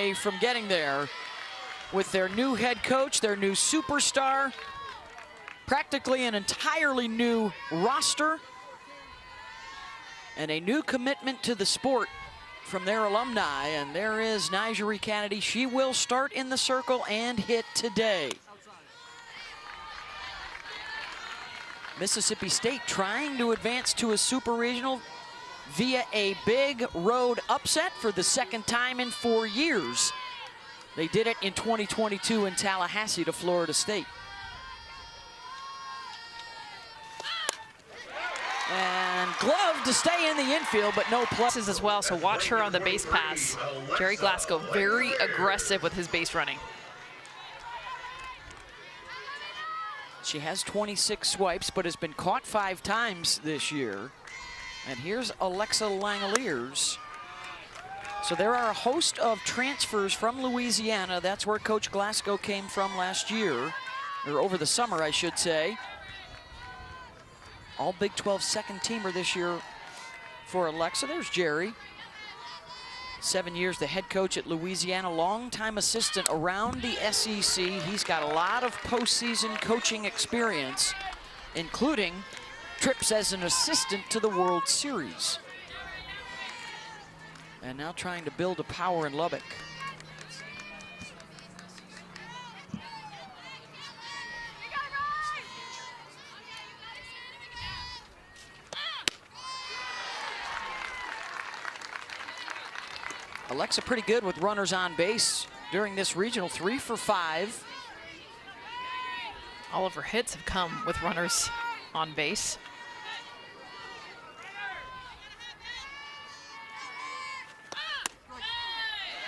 away from getting there with their new head coach, their new superstar, practically an entirely new roster, and a new commitment to the sport from their alumni. And there is Nigeri Kennedy. She will start in the circle and hit today. Mississippi State trying to advance to a super regional via a big road upset for the second time in 4 years. They did it in 2022 in Tallahassee to Florida State. And glove to stay in the infield, but no pluses as well, so watch her on the base pass. Jerry Glasgow, very aggressive with his base running. She has 26 swipes, but has been caught 5 times this year. And here's Alexa Langoliers. So there are a host of transfers from Louisiana. That's where Coach Glasgow came from last year, or over the summer, I should say. All Big 12 second teamer this year for Alexa. There's Jerry. 7 years the head coach at Louisiana, longtime assistant around the SEC. He's got a lot of postseason coaching experience, including trips as an assistant to the World Series. And now trying to build a power in Lubbock. Alexa pretty good with runners on base during this regional, 3 for 5. All of her hits have come with runners on base.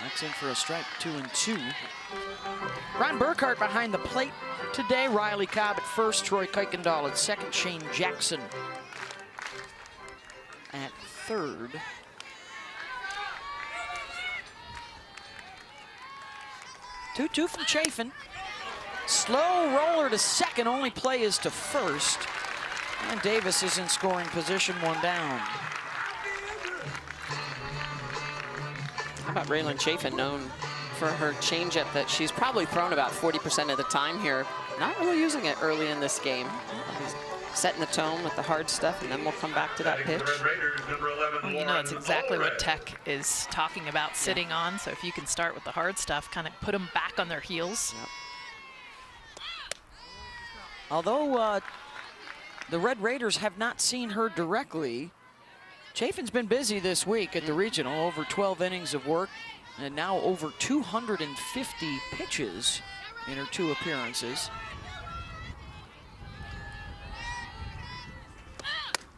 That's in for a strike, 2-2. Ron Burkhart behind the plate today. Riley Cobb at first, Troy Kuykendall at second, Shane Jackson at third. Two from Chafin. Slow roller to second, only play is to first. And Davis is in scoring position, 1 down. How about Raylan Chafin, known for her changeup that she's probably thrown about 40% of the time here. Not really using it early in this game. He's setting the tone with the hard stuff, and then we'll come back to that pitch. Well, you know, that's exactly what Tech is talking about, sitting on. So if you can start with the hard stuff, kind of put them back on their heels. Yep. Although the Red Raiders have not seen her directly, Chafin's been busy this week at the regional, over 12 innings of work, and now over 250 pitches in her 2 appearances.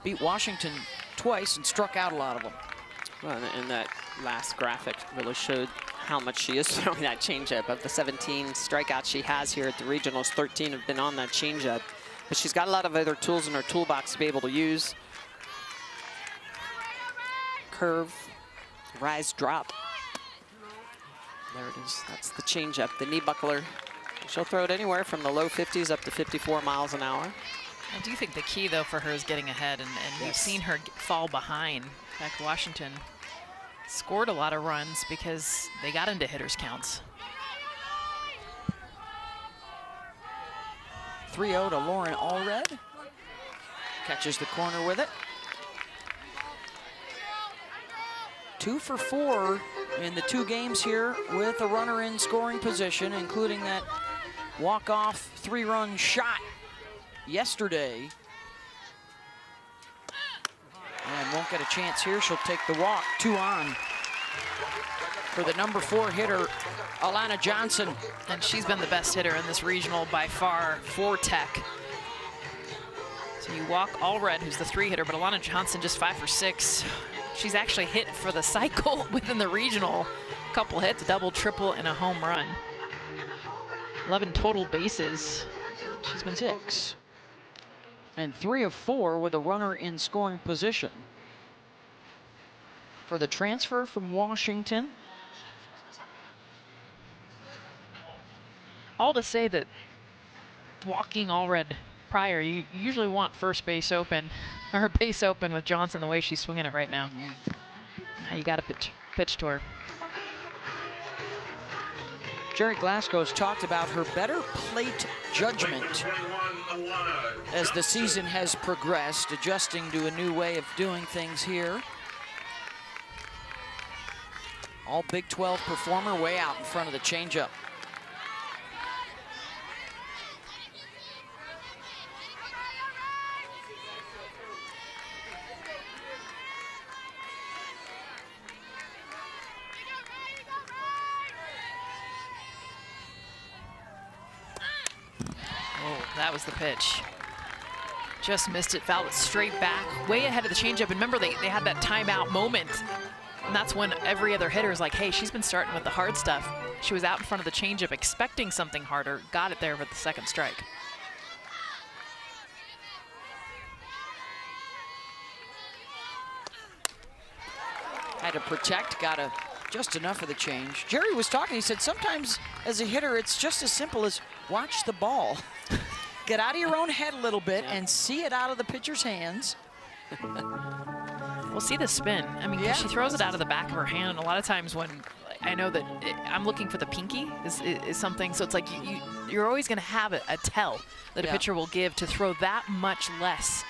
Beat Washington twice and struck out a lot of them. Well, and that last graphic really showed how much she is throwing that changeup. Of the 17 strikeouts she has here at the regionals, 13 have been on that changeup. But she's got a lot of other tools in her toolbox to be able to use. Curve, rise, drop. There it is. That's the changeup, the knee buckler. She'll throw it anywhere from the low 50s up to 54 miles an hour. I do think the key, though, for her is getting ahead, and we've seen her fall behind. In fact, Washington scored a lot of runs because they got into hitters' counts. 3-0 to Lauren Allred. Catches the corner with it. 2 for 4 in the 2 games here with a runner in scoring position, including that walk-off 3-run shot yesterday. And won't get a chance here. She'll take the walk. 2 on for the number 4 hitter, Alana Johnson. And she's been the best hitter in this regional by far for Tech. So you walk Allred, who's the 3 hitter, but Alana Johnson just 5 for 6. She's actually hit for the cycle within the regional. A couple hits, double, triple, and a home run. 11 total bases. She's been 6. And 3 of 4 with a runner in scoring position. For the transfer from Washington. All to say that walking Allred prior, you usually want first base open, or base open with Johnson the way she's swinging it right now. Now you got to pitch to her. Jerry Glasgow's talked about her better plate judgment as the season has progressed, adjusting to a new way of doing things here. All Big 12 performer way out in front of the changeup. That was the pitch. Just missed it, fouled it straight back, way ahead of the changeup. And remember, they had that timeout moment. And that's when every other hitter is like, hey, she's been starting with the hard stuff. She was out in front of the changeup expecting something harder, got it there with the second strike. Had to protect, got just enough of the change. Jerry was talking, he said sometimes as a hitter, it's just as simple as watch the ball. Get out of your own head a little bit and see it out of the pitcher's hands. We'll see the spin. I mean, she throws it out of the back of her hand. A lot of times when I know that I'm looking for the pinky is something, so it's like you're always going to have a tell that a pitcher will give to throw that much less.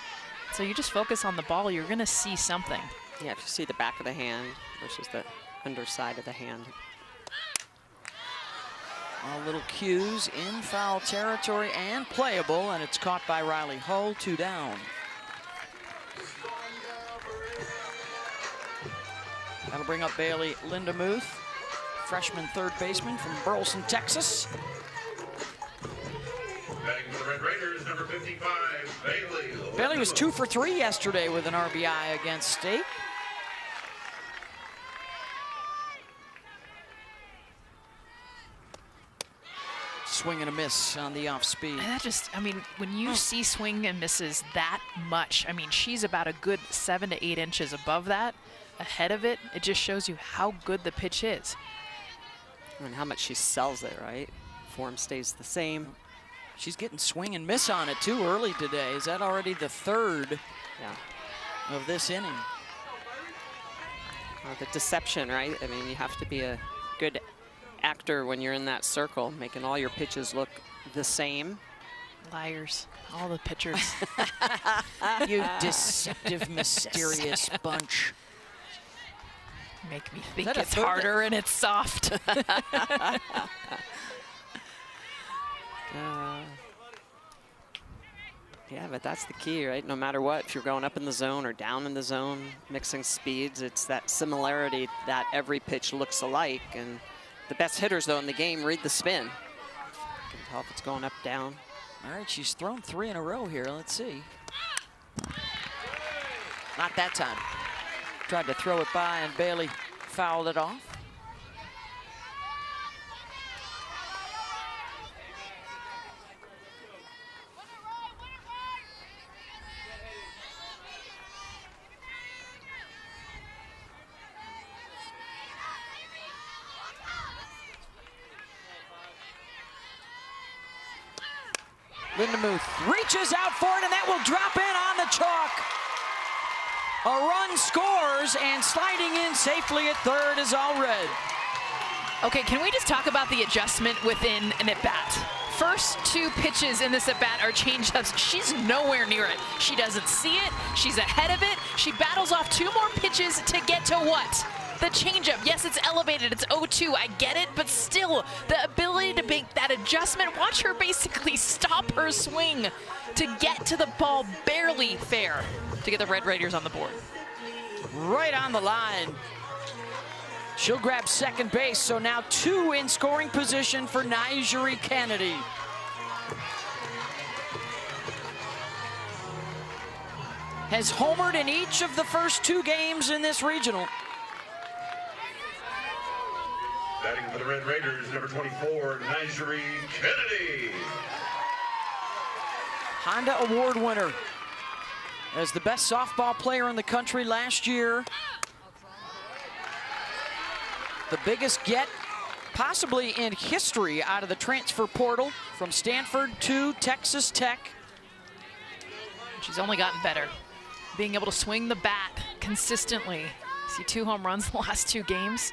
So you just focus on the ball, you're going to see something. Yeah, if you see the back of the hand versus the underside of the hand. All little cues in foul territory and playable, and it's caught by Riley Hull, 2 down. That'll bring up Bailey Lindemuth, freshman third baseman from Burleson, Texas. Batting for the Red Raiders, number 55, Bailey. Bailey was 2 for 3 yesterday with an RBI against State. Swing and a miss on the off speed. And that just, I mean, when you see swing and misses that much, I mean, she's about a good 7 to 8 inches above that, ahead of it. It just shows you how good the pitch is. And how much she sells it, right? Form stays the same. She's getting swing and miss on it too early today. Is that already the third of this inning? The deception, right? I mean, you have to be a good actor when you're in that circle, making all your pitches look the same. Liars, all the pitchers. You deceptive, mysterious bunch. Make me think it's harder and it's soft. Yeah, but that's the key, right? No matter what, if you're going up in the zone or down in the zone, mixing speeds, it's that similarity that every pitch looks alike. And the best hitters, though, in the game read the spin. You can tell if it's going up, down. All right, she's thrown 3 in a row here. Let's see. Not that time. Tried to throw it by, and Bailey fouled it off. Lindemuth reaches out for it, and that will drop in on the chalk. A run scores, and sliding in safely at third is Allred. Okay, can we just talk about the adjustment within an at-bat? First 2 pitches in this at-bat are changeups. She's nowhere near it. She doesn't see it. She's ahead of it. She battles off 2 more pitches to get to what? The changeup. Yes, it's elevated. It's 0-2. I get it, but still, the ability to make that adjustment, watch her basically stop her swing to get to the ball barely fair to get the Red Raiders on the board. Right on the line. She'll grab second base, so now 2 in scoring position for Nigeri Kennedy. Has homered in each of the first 2 games in this regional. Batting for the Red Raiders, number 24, Nigeri Kennedy. Honda Award winner as the best softball player in the country last year. The biggest get possibly in history out of the transfer portal from Stanford to Texas Tech. She's only gotten better. Being able to swing the bat consistently. See 2 home runs in the last 2 games.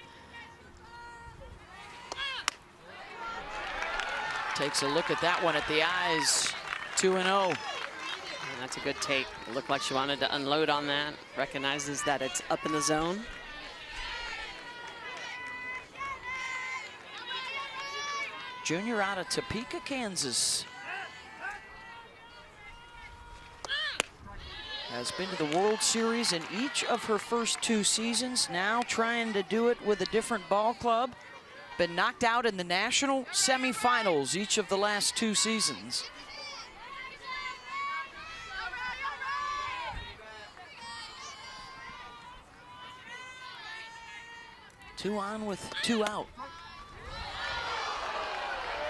Takes a look at that one at the eyes. 2-0. And that's a good take. It looked like she wanted to unload on that. Recognizes that it's up in the zone. Junior out of Topeka, Kansas. Has been to the World Series in each of her first 2 seasons. Now trying to do it with a different ball club. Been knocked out in the national semifinals each of the last 2 seasons. Two on with 2 out.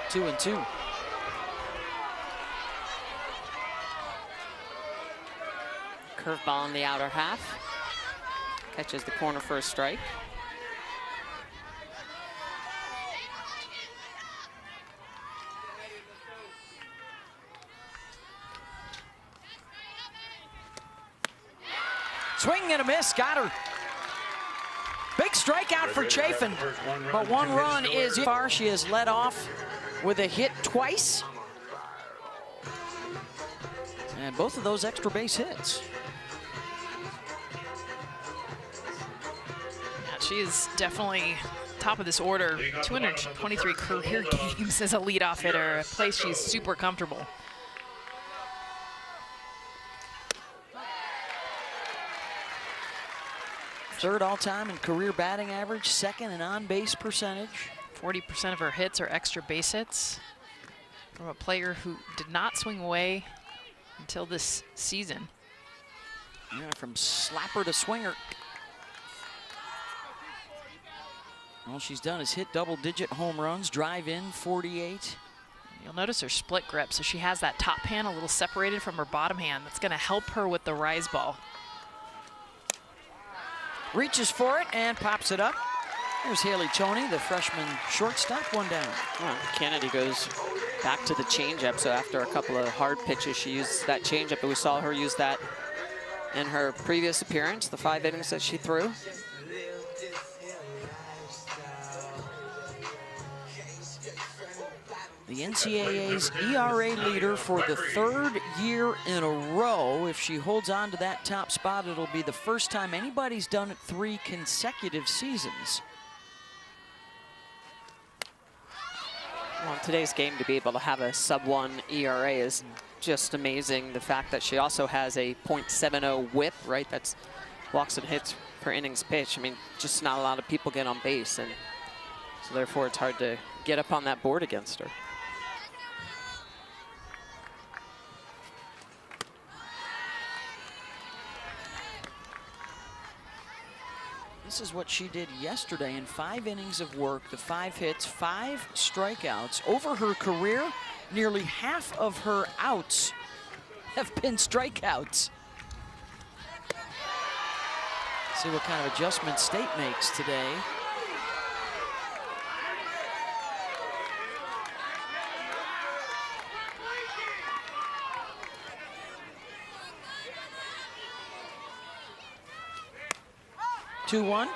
2-2. Curveball in the outer half. Catches the corner for a strike. Swing and a miss, got her. Big strikeout for Chafin, but 1 run is far. She has led off with a hit twice. And both of those extra base hits. Yeah, she is definitely top of this order. 223 career games as a leadoff hitter, a place she's super comfortable. Third all-time in career batting average, 2nd in on-base percentage. 40% of her hits are extra base hits from a player who did not swing away until this season. Yeah, from slapper to swinger. All she's done is hit double-digit home runs, drive in 48. You'll notice her split grip, so she has that top hand a little separated from her bottom hand. That's going to help her with the rise ball. Reaches for it and pops it up. There's Haley Toney, the freshman shortstop, 1 down. Well, Kennedy goes back to the changeup. So after a couple of hard pitches, she uses that changeup. And we saw her use that in her previous appearance, the 5 innings that she threw. The NCAA's ERA leader for the 3rd year in a row. If she holds on to that top spot, it'll be the first time anybody's done it 3 consecutive seasons. Well, in today's game, to be able to have a sub-1 ERA is just amazing. The fact that she also has a .70 whip, right? That's walks and hits per innings pitch. I mean, just not a lot of people get on base, and so therefore it's hard to get up on that board against her. This is what she did yesterday in 5 innings of work, the 5 hits, 5 strikeouts. Over her career, nearly half of her outs have been strikeouts. See what kind of adjustment State makes today. Two-one,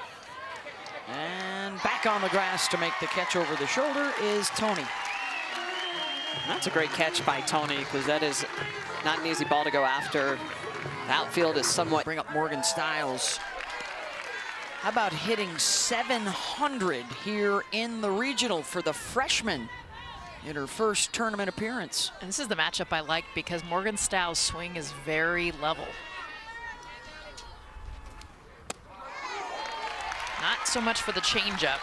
and back on the grass to make the catch over the shoulder is Toney. That's a great catch by Toney, because that is not an easy ball to go after. The outfield is somewhat... Bring up Morgan Stiles. How about hitting 700 here in the regional for the freshman in her first tournament appearance? And this is the matchup I like because Morgan Stiles' swing is very level. Not so much for the changeup,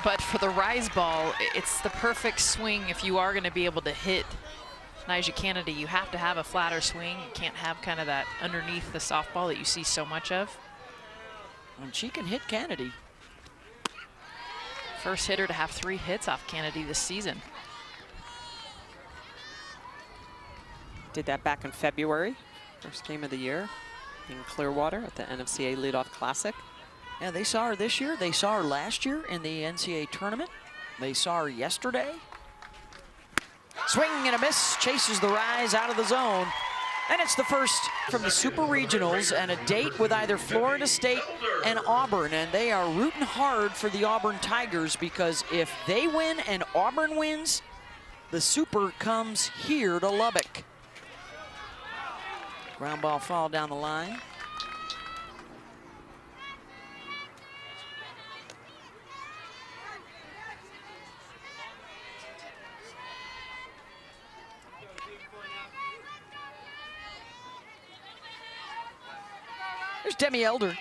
but for the rise ball, it's the perfect swing if you are going to be able to hit Nyjah Kennedy. You have to have a flatter swing. You can't have kind of that underneath the softball that you see so much of. And she can hit Kennedy. First hitter to have 3 hits off Kennedy this season. Did that back in February, first game of the year in Clearwater at the NCAA Leadoff Classic. Yeah, they saw her this year. They saw her last year in the NCAA tournament. They saw her yesterday. Swing and a miss, chases the rise out of the zone. And it's the first from the Super Regionals and a date with either Florida State and Auburn. And they are rooting hard for the Auburn Tigers because if they win and Auburn wins, The super comes here to Lubbock. Ground ball foul down the line. There's Demi Elder.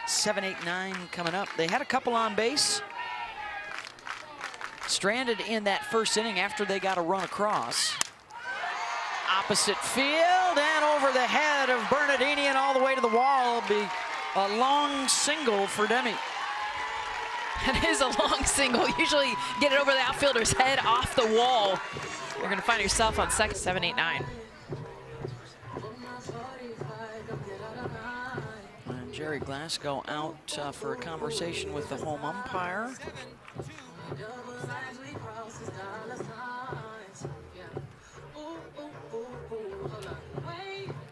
7, 8, 9 coming up. They had a couple on base. Stranded in that first inning after they got a run across. Opposite field and over the head of Bernardini and all the way to the wall. Will be a long single for Demi. It is a long single. Usually get it over the outfielder's head off the wall. You're going to find yourself on second. 7, 8, 9. And Jerry Glasgow out for a conversation with the home umpire.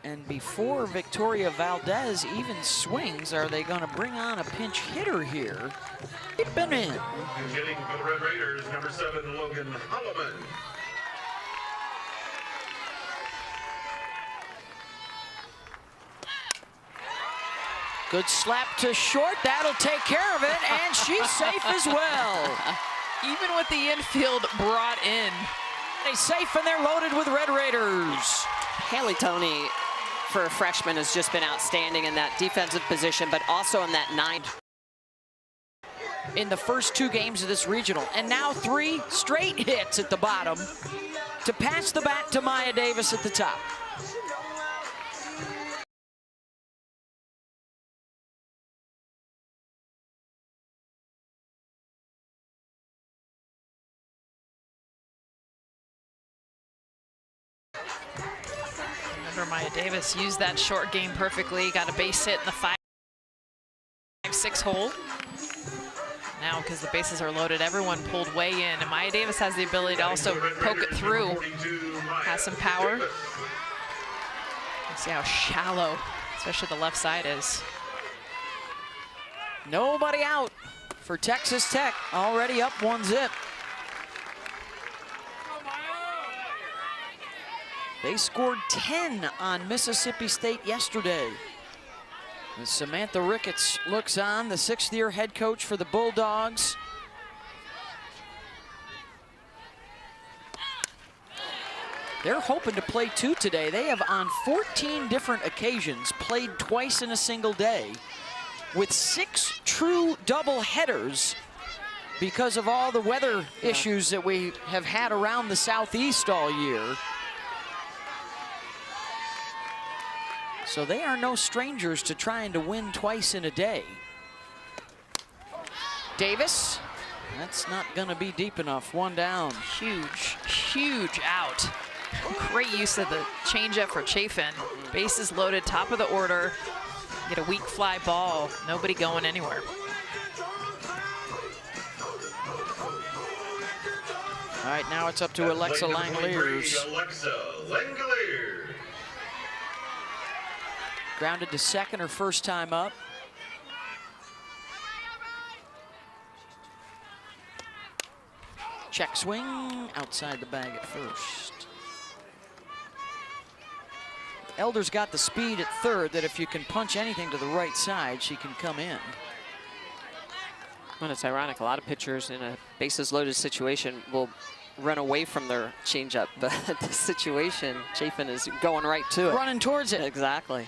And before Victoria Valdez even swings, are they going to bring on a pinch hitter here? Keep him in. Hitting for the Red Raiders, number 7, Logan Holloman. Good slap to short. That'll take care of it, and she's safe as well. Even with the infield brought in. They safe and they're loaded with Red Raiders. Haley Toney, for a freshman, has just been outstanding in that defensive position, but also in that 9. In the first 2 games of this regional, and now 3 straight hits at the bottom to pass the bat to Maya Davis at the top. Remember, Maya Davis used that short game perfectly, got a base hit in the 5-6 hole. Now, because the bases are loaded, everyone pulled way in, and Maya Davis has the ability to also poke it through. Has some power. See how shallow, especially the left side, is. Nobody out for Texas Tech, already up 1-0. They scored 10 on Mississippi State yesterday. And Samantha Ricketts looks on, the 6th-year head coach for the Bulldogs. They're hoping to play 2 today. They have on 14 different occasions played twice in a single day with 6 true double headers because of all the weather issues that we have had around the Southeast all year. So they are no strangers to trying to win twice in a day. Davis, that's not gonna be deep enough, 1 down. Huge, huge out. Great use of the changeup for Chafin. Bases loaded, top of the order. Get a weak fly ball, nobody going anywhere. All right, now it's up to Alexa Langeliers. Alexa Langeliers. Grounded to second her first time up. Check swing, outside the bag at first. Elder's got the speed at third that if you can punch anything to the right side, she can come in. Well, it's ironic, a lot of pitchers in a bases loaded situation will run away from their changeup, but the situation, Chafin is going right to it. Running towards it. Exactly.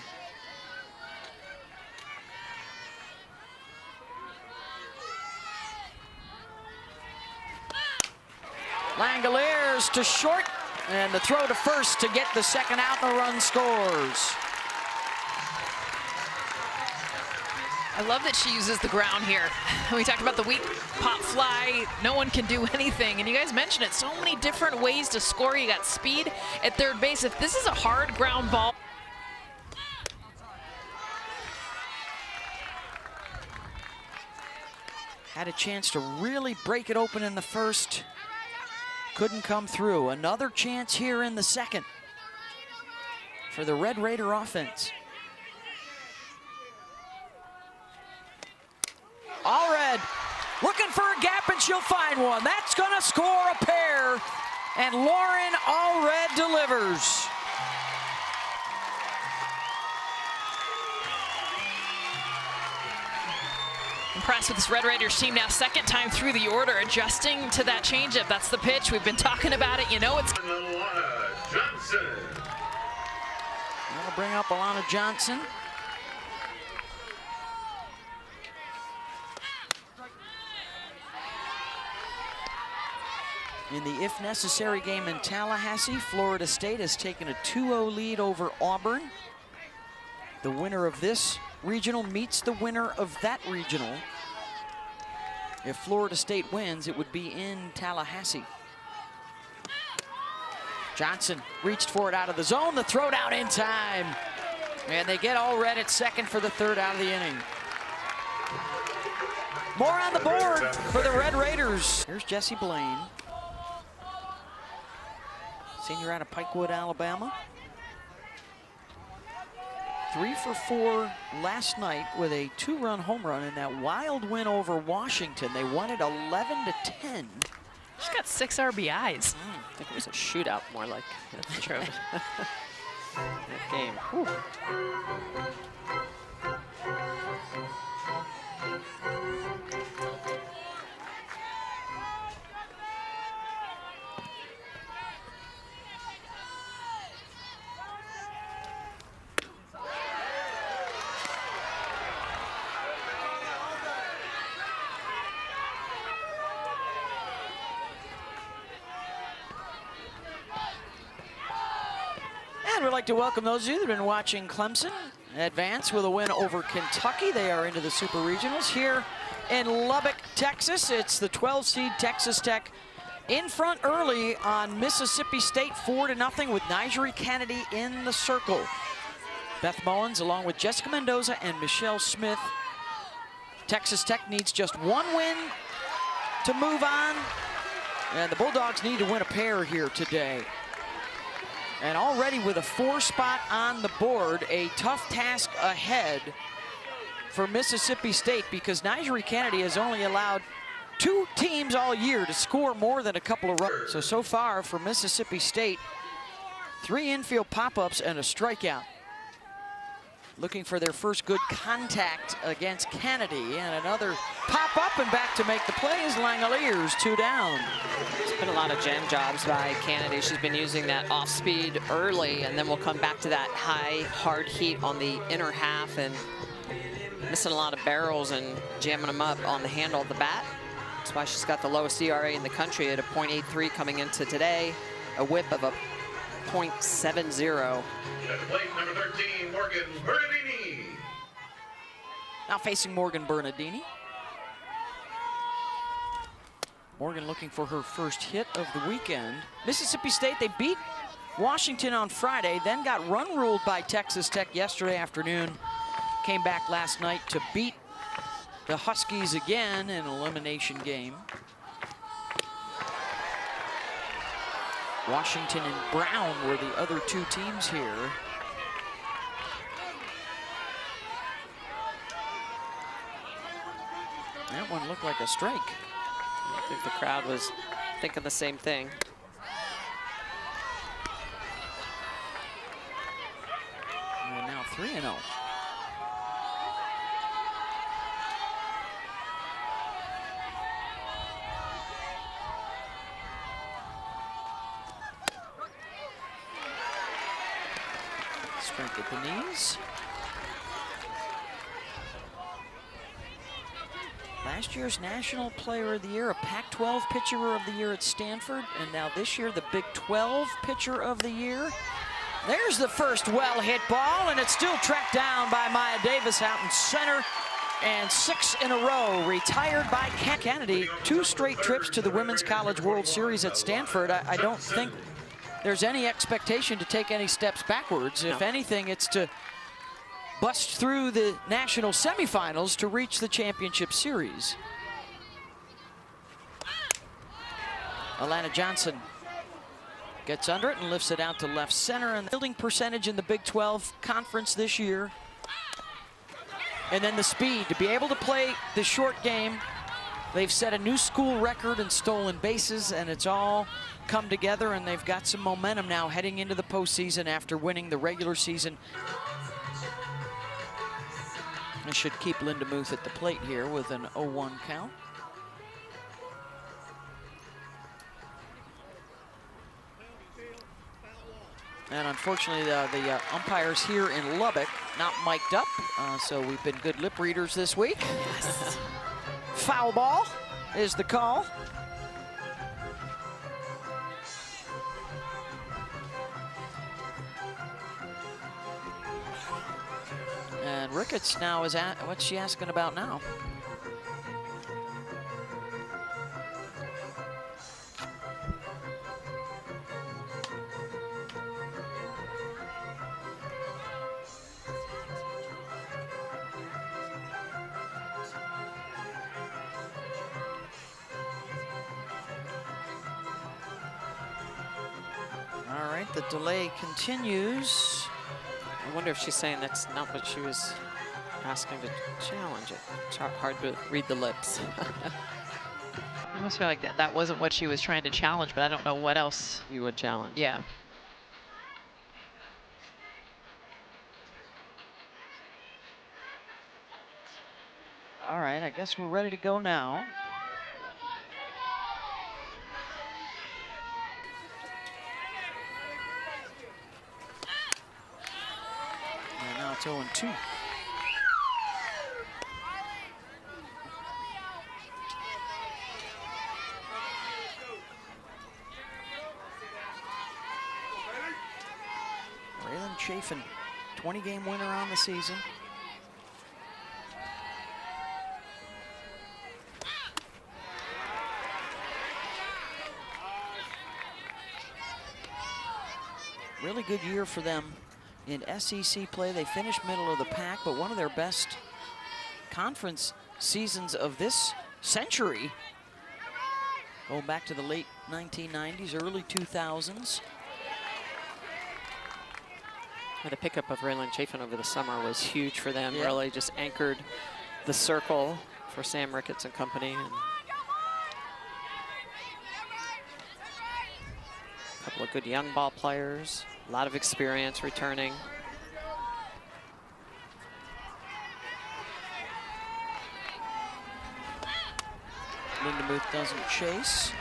Langeliers to short, and the throw to first to get the second out, and the run scores. I love that she uses the ground here. We talked about the weak pop fly. No one can do anything. And you guys mentioned it, so many different ways to score. You got speed at third base. If this is a hard ground ball. Had a chance to really break it open in the first. Couldn't come through. Another chance here in the second for the Red Raider offense. All red, looking for a gap, and she'll find one. That's going to score a pair, and Lauren Allred delivers. Impressed with this Red Raiders team now, second time through the order, adjusting to that changeup. That's the pitch. We've been talking about it. You know it's... Alana Johnson. That'll bring up Alana Johnson. In the if necessary game in Tallahassee, Florida State has taken a 2-0 lead over Auburn. The winner of this regional meets the winner of that regional. If Florida State wins, it would be in Tallahassee. Johnson reached for it out of the zone, the throw down in time. And they get Allred at second for the third out of the inning. More on the board for the Red Raiders. Here's Jessie Blaine, senior out of Pikewood, Alabama. 3 for 4 last night with a 2-run home run in that wild win over Washington. They won it 11-10. She's got 6 RBIs. I think it was a shootout more like True. that game. Whew. And we'd like to welcome those of you that have been watching Clemson advance with a win over Kentucky. They are into the Super Regionals here in Lubbock, Texas. It's the 12-seed Texas Tech in front early on Mississippi State, 4-0 with Nigeri Kennedy in the circle. Beth Mowens along with Jessica Mendoza and Michelle Smith. Texas Tech needs just one win to move on, and the Bulldogs need to win a pair here today. And already with a 4 spot on the board, a tough task ahead for Mississippi State because Nigeri Kennedy has only allowed 2 teams all year to score more than a couple of runs. So far for Mississippi State, 3 infield pop-ups and a strikeout. Looking for their first good contact against Kennedy, and another pop-up and back to make the plays. Langoliers 2 down. It's been a lot of jam jobs by Kennedy. She's been using that off-speed early, and then we'll come back to that high, hard heat on the inner half and missing a lot of barrels and jamming them up on the handle of the bat. That's why she's got the lowest ERA in the country at a .83 coming into today, a whip of a .70. At the plate, number 13, Morgan Bernardini. Now facing Morgan Bernardini. Morgan looking for her first hit of the weekend. Mississippi State, they beat Washington on Friday, then got run ruled by Texas Tech yesterday afternoon. Came back last night to beat the Huskies again in an elimination game. Washington and Brown were the other 2 teams here. That one looked like a strike. I think the crowd was thinking the same thing. And now 3-0. Strength at the knees. Last year's National Player of the Year, a Pac-12 Pitcher of the Year at Stanford, and now this year the Big 12 Pitcher of the Year. There's the first well-hit ball, and it's still tracked down by Maya Davis out in center, and 6 in a row retired by Kennedy. 2 straight trips to the Women's College World Series at Stanford. I don't think there's any expectation to take any steps backwards. If anything, it's to bust through the national semifinals to reach the championship series. Alana Johnson gets under it and lifts it out to left center, and the fielding percentage in the Big 12 conference this year. And then the speed to be able to play the short game They've set a new school record in stolen bases, and it's all come together, and they've got some momentum now heading into the postseason after winning the regular season. I should keep Linda Muth at the plate here with an 0-1 count. And unfortunately, the umpires here in Lubbock not mic'd up, so we've been good lip readers this week. Yes. Foul ball is the call. And Ricketts now is at, what's she asking about now? All right, the delay continues. I wonder if she's saying that's not what she was asking to challenge it. It's hard to read the lips. I almost feel like that wasn't what she was trying to challenge, but I don't know what else. You would challenge. Yeah. All right, I guess we're ready to go now. And now it's 0-2. Raylan Chafin, 20-game winner on the season. Really good year for them in SEC play. They finished middle of the pack, but one of their best conference seasons of this century. Going back to the late 1990s, early 2000s. The pickup of Raylan Chafin over the summer was huge for them. Yeah. Really just anchored the circle for Sam Ricketts and company. And a couple of good young ball players, a lot of experience returning. Linda Muth doesn't chase.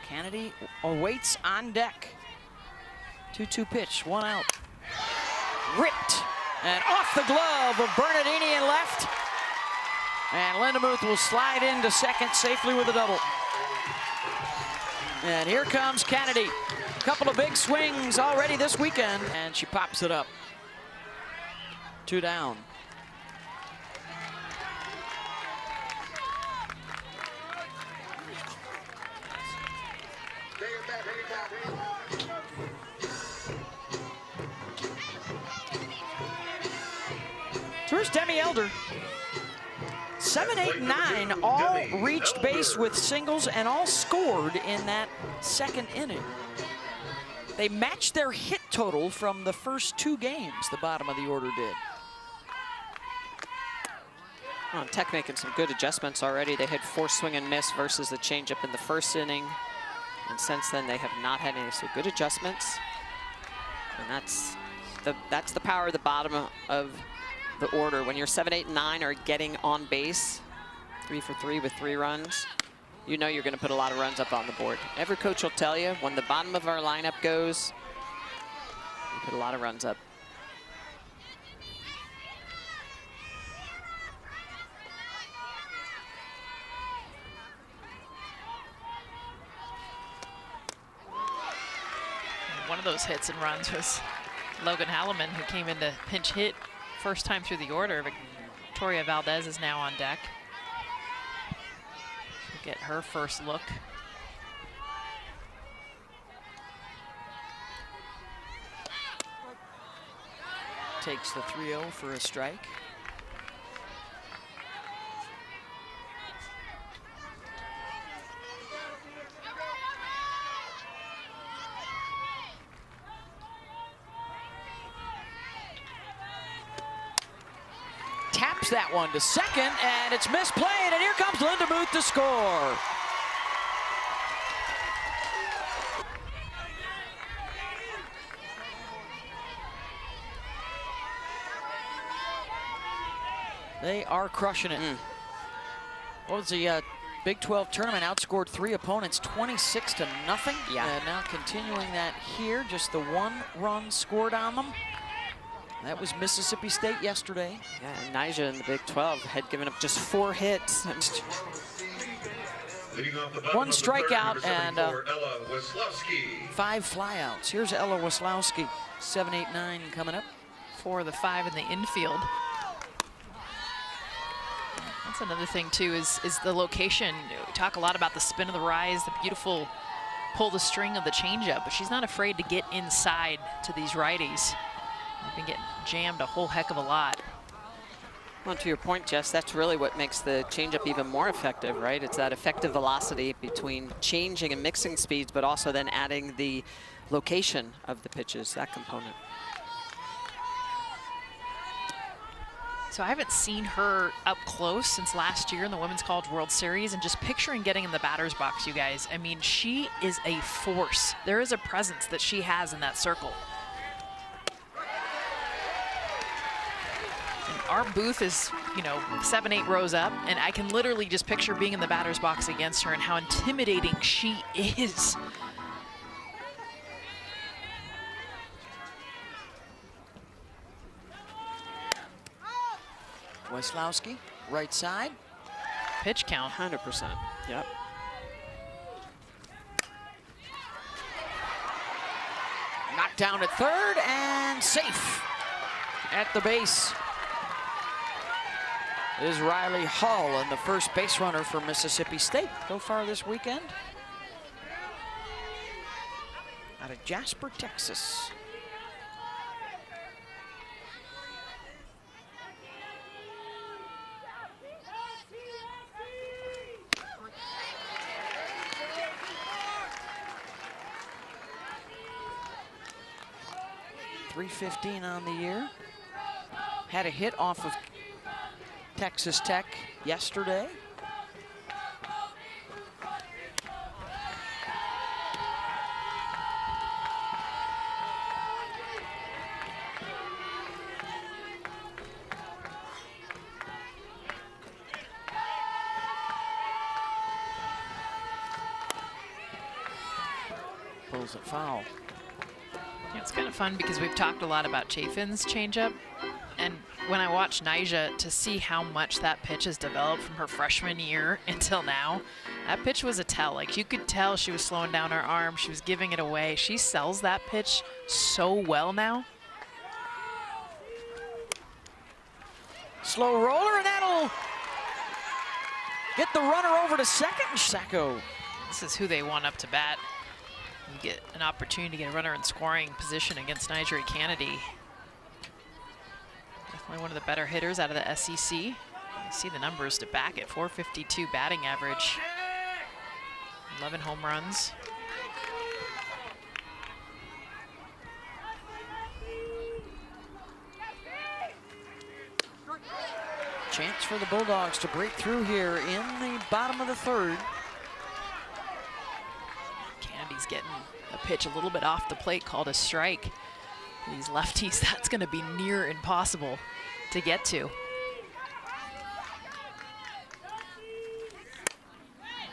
Kennedy awaits on deck. 2-2 pitch, 1 out. Ripped and off the glove of Bernardini and left. And Linda Muth will slide into second safely with a double. And here comes Kennedy. A couple of big swings already this weekend. And she pops it up. 2 down. Here's Demi Elder. 7, 8, 9 all reached base with singles and all scored in that second inning. They matched their hit total from the first 2 games, the bottom of the order did. Well, Tech making some good adjustments already. They had 4 swing and miss versus the changeup in the first inning. And since then, they have not had any so good adjustments. And that's the power of the bottom of the order. When your 7, 8, and 9 are getting on base, 3 for 3 with 3 runs, you know you're going to put a lot of runs up on the board. Every coach will tell you when the bottom of our lineup goes, we put a lot of runs up. One of those hits and runs was Logan Halliman, who came in to pinch hit first time through the order. Victoria Valdez is now on deck. She'll get her first look. Takes the 3-0 for a strike. taps that one to second, and it's misplayed, and here comes Linda Muth to score. They are crushing it. What was the Big 12 tournament? Outscored 3 opponents 26-0. Yeah. And now continuing that here, just the 1 run scored on them. That was Mississippi State yesterday. Yeah, and Nyjah in the Big 12 had given up just 4 hits. One strikeout and Ella Weslowski. 5 flyouts. Here's Ella Weslowski, 7-8-9 coming up. 4 of the 5 in the infield. That's another thing too, is the location. We talk a lot about the spin of the rise, the beautiful pull the string of the changeup, but she's not afraid to get inside to these righties. They've been getting jammed a whole heck of a lot. Well, to your point, Jess, that's really what makes the changeup even more effective, right? It's that effective velocity between changing and mixing speeds, but also then adding the location of the pitches, that component. So I haven't seen her up close since last year in the Women's College World Series, and just picturing getting in the batter's box, you guys. I mean, she is a force. There is a presence that she has in that circle. And our booth is, 7-8 rows up, and I can literally just picture being in the batter's box against her and how intimidating she is. Weslowski, right side. Pitch count. 100%. Yep. Knocked down at third and safe at the base is Riley Hull, and the first base runner for Mississippi State so far this weekend. Out of Jasper, Texas. .315 on the year. Had a hit off of Texas Tech yesterday. Pulls it foul. Yeah, it's kind of fun because we've talked a lot about Chafin's changeup, and when I watch Nyjah, to see how much that pitch has developed from her freshman year until now, that pitch was a tell. Like, you could tell she was slowing down her arm, she was giving it away. She sells that pitch so well now. Slow roller, and that'll get the runner over to second. Sacco. This is who they want up to bat. You get an opportunity to get a runner in scoring position against Nyjah Kennedy. Definitely one of the better hitters out of the SEC. You see the numbers to back it. .452 batting average. 11 home runs. Chance for the Bulldogs to break through here in the bottom of the third. Kennedy's getting a pitch a little bit off the plate called a strike. These lefties, that's going to be near impossible to get to.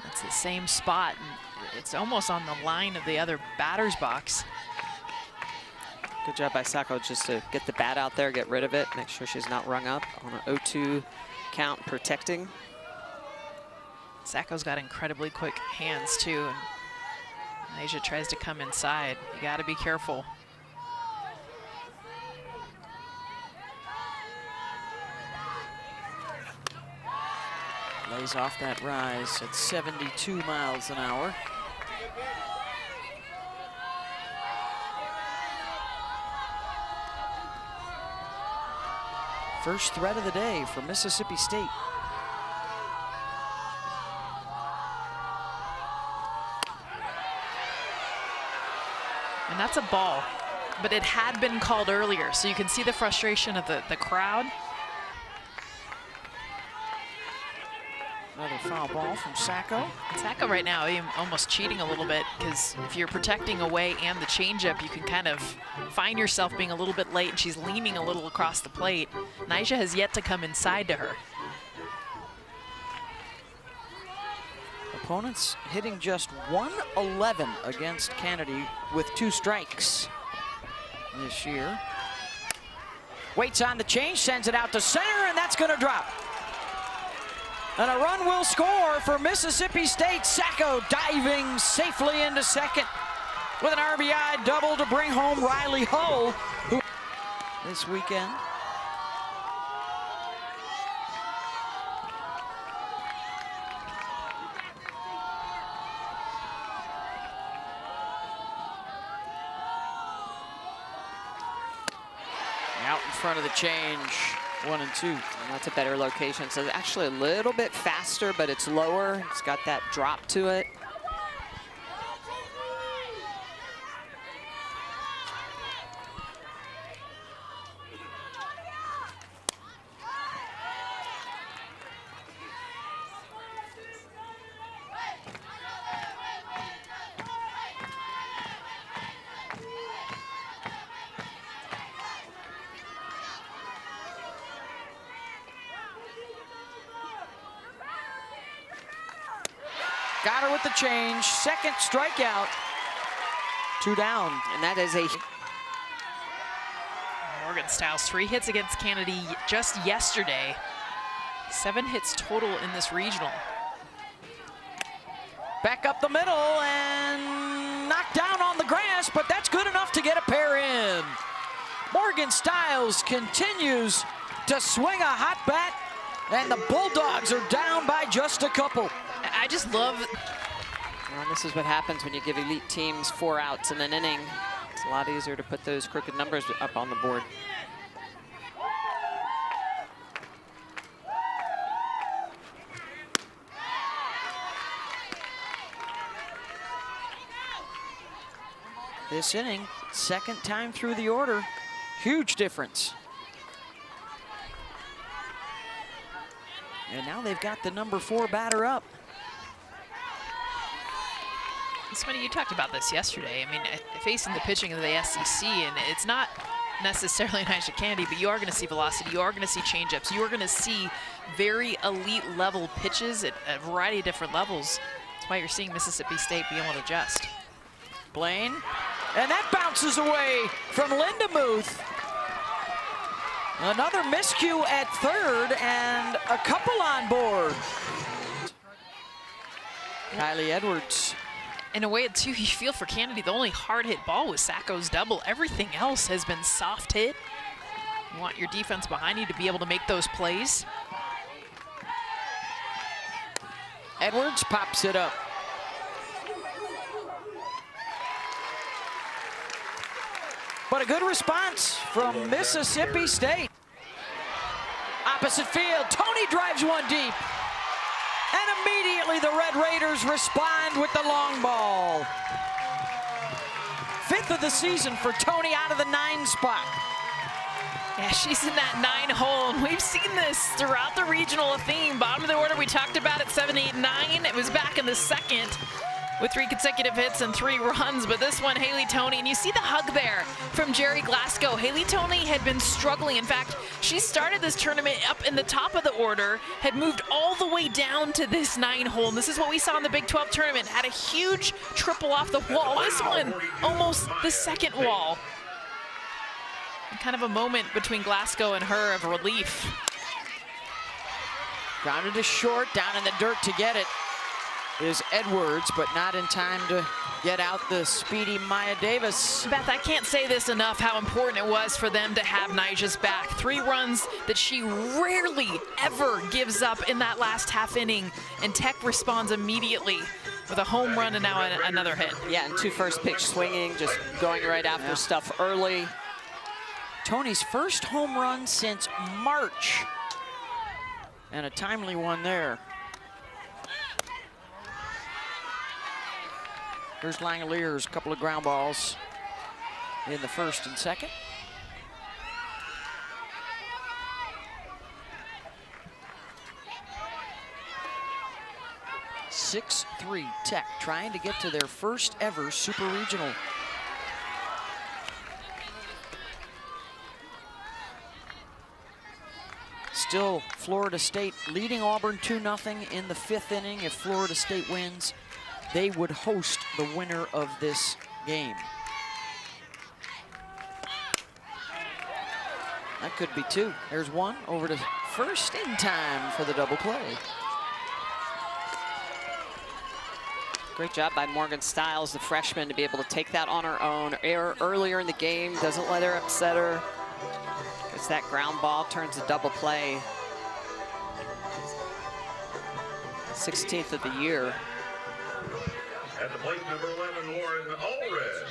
That's the same spot, and it's almost on the line of the other batter's box. Good job by Sacco just to get the bat out there, get rid of it, make sure she's not rung up on an 0-2 count, protecting. Sacco's got incredibly quick hands too, and Nyjah tries to come inside. You got to be careful. Lays off that rise at 72 miles an hour. First threat of the day for Mississippi State. And that's a ball, but it had been called earlier, so you can see the frustration of the crowd. Another foul ball from Sacco. Sacco right now almost cheating a little bit, because if you're protecting away and the changeup, you can kind of find yourself being a little bit late, and she's leaning a little across the plate. Nyjah has yet to come inside to her. Opponents hitting just 111 against Kennedy with 2 strikes this year. Waits on the change, sends it out to center, and that's going to drop. And a run will score for Mississippi State. Sacco diving safely into second with an RBI double to bring home Riley Hull, who this weekend. Out in front of the change, 1 and 2. And that's a better location. So it's actually a little bit faster, but it's lower. It's got that drop to it. Got her with the change, second strikeout, 2 down. And that is a... Morgan Stiles, 3 hits against Kennedy just yesterday. 7 hits total in this regional. Back up the middle and knocked down on the grass, but that's good enough to get a pair in. Morgan Stiles continues to swing a hot bat, and the Bulldogs are down by just a couple. I just love... Well, this is what happens when you give elite teams 4 outs in an inning. It's a lot easier to put those crooked numbers up on the board. This inning, second time through the order, huge difference. And now they've got the number 4 batter up. Smitty, you talked about this yesterday. I mean, facing the pitching of the SEC, and it's not necessarily Nyjah Kennedy, but you are going to see velocity, you are going to see changeups, you are going to see very elite level pitches at a variety of different levels. That's why you're seeing Mississippi State be able to adjust. Blaine, and that bounces away from Linda Muth. Another miscue at third and a couple on board. Kylie Edwards. In a way, too, you feel for Kennedy, the only hard hit ball was Sacco's double. Everything else has been soft hit. You want your defense behind you to be able to make those plays. Edwards pops it up. But a good response from Mississippi State. Opposite field, Tony drives one deep. And immediately the Red Raiders respond with the long ball. 5th of the season for Tony out of the 9 spot. Yeah, she's in that 9 hole, and we've seen this throughout the regional theme. Bottom of the order, we talked about it, 7, 8, 9. It was back in the second with 3 consecutive hits and 3 runs, but this one, Haley Toney, and you see the hug there from Jerry Glasgow. Haley Toney had been struggling. In fact, she started this tournament up in the top of the order, had moved all the way down to this 9 hole, and this is what we saw in the Big 12 tournament. Had a huge triple off the wall. This one, almost the second wall. And kind of a moment between Glasgow and her of relief. Grounded to short, down in the dirt to get it is Edwards, but not in time to get out the speedy Maya Davis. Beth, I can't say this enough how important it was for them to have Nyjah's back. 3 runs that she rarely ever gives up in that last half inning, and Tech responds immediately with a home run and now another hit. Yeah, and 2 first pitch swinging, just going right after stuff early. Tony's first home run since March, and a timely one there. Here's Langoliers, a couple of ground balls in the first and second. 6-3 Tech trying to get to their first ever Super Regional. Still Florida State leading Auburn 2-0 in the 5th inning. If Florida State wins, they would host the winner of this game. That could be 2. There's 1 over to first in time for the double play. Great job by Morgan Stiles, the freshman, to be able to take that on her own. Error earlier in the game, doesn't let her upset her. Gets that ground ball, turns a double play. 16th of the year. At the plate, number 11, Lauren Allred.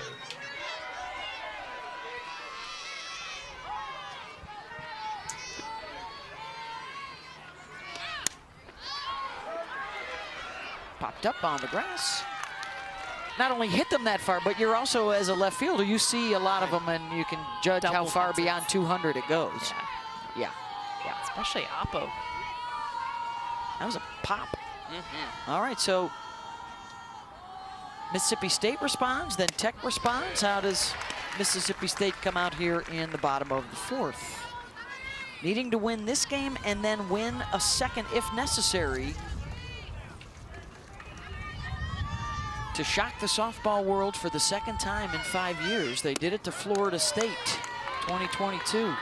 Popped up on the grass. Not only hit them that far, but you're also, as a left fielder, you see a lot of them and you can judge how far beyond 200 it goes. Yeah. Especially Oppo. That was a pop. All right, so Mississippi State responds, then Tech responds. How does Mississippi State come out here in the bottom of the 4th? Needing to win this game and then win a second if necessary to shock the softball world for the 2nd time in 5 years. They did it to Florida State, 2022.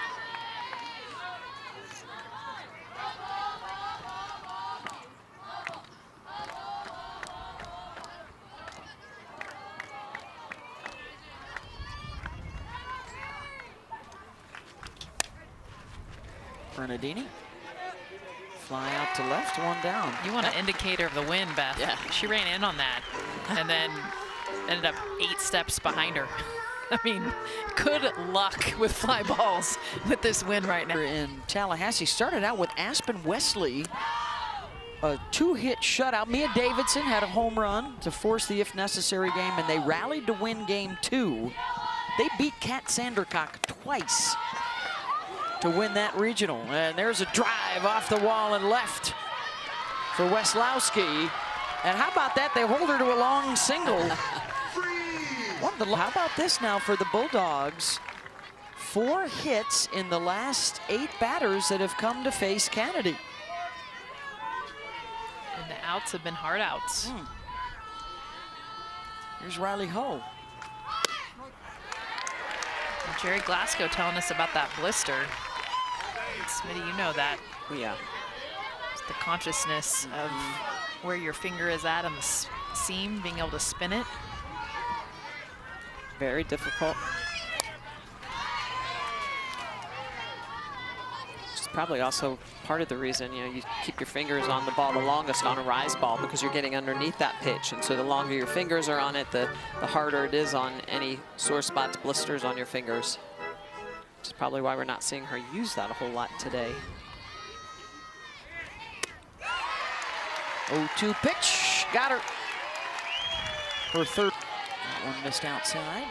Bernardini. Fly out to left, 1 down. You want an indicator of the win, Beth. Yeah. She ran in on that and then ended up 8 steps behind her. I mean, good luck with fly balls with this win right now. In Tallahassee, started out with Aspen Wesley, a 2-hit shutout. Mia Davidson had a home run to force the if necessary game, and they rallied to win game 2. They beat Kat Sandercock twice to win that regional. And there's a drive off the wall and left for Weslowski. And how about that? They hold her to a long single. How about this now for the Bulldogs? 4 hits in the last 8 batters that have come to face Kennedy. And the outs have been hard outs. Here's Riley Ho. And Jerry Glasgow telling us about that blister. Smitty, you know that. Yeah. It's the consciousness of where your finger is at on the seam, being able to spin it. Very difficult. Which is probably also part of the reason, you know, you keep your fingers on the ball the longest on a rise ball, because you're getting underneath that pitch. And so the longer your fingers are on it, the harder it is on any sore spots, blisters on your fingers. Which is probably why we're not seeing her use that a whole lot today. 0-2 pitch, got her. Her 3rd. That one missed outside.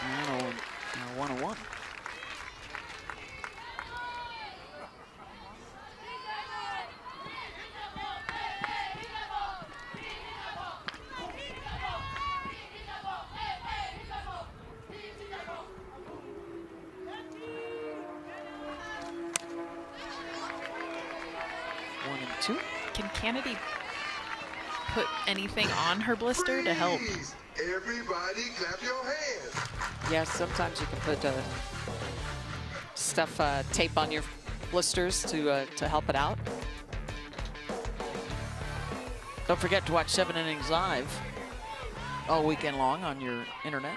Now 1-1. Can Kennedy put anything on her blister to help? Everybody clap your hands. Yeah, sometimes you can put tape on your blisters to help it out. Don't forget to watch 7 Innings Live all weekend long on your internet.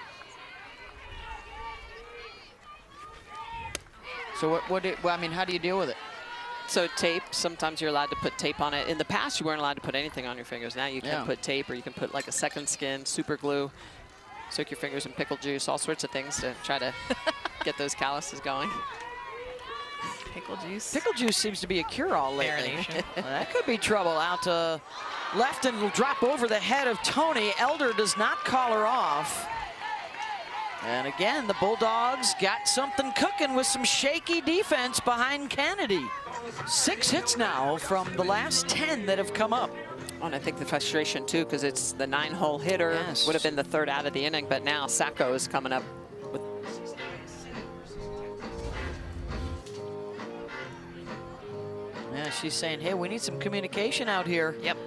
So how do you deal with it? So tape, sometimes you're allowed to put tape on it. In the past, you weren't allowed to put anything on your fingers. Now you can put tape, or you can put like a second skin, super glue, soak your fingers in pickle juice, all sorts of things to try to get those calluses going. Pickle juice. Pickle juice seems to be a cure-all lately. Marination. Well, that could be trouble. Out to left and will drop over the head of Tony. Elder does not call her off. And again, the Bulldogs got something cooking with some shaky defense behind Kennedy. 6 hits now from the last 10 that have come up. And I think the frustration too, because it's the 9-hole hitter, Yes. would have been the 3rd out of the inning, but now Sacco is coming up with. Yeah, she's saying, hey, we need some communication out here. Yep.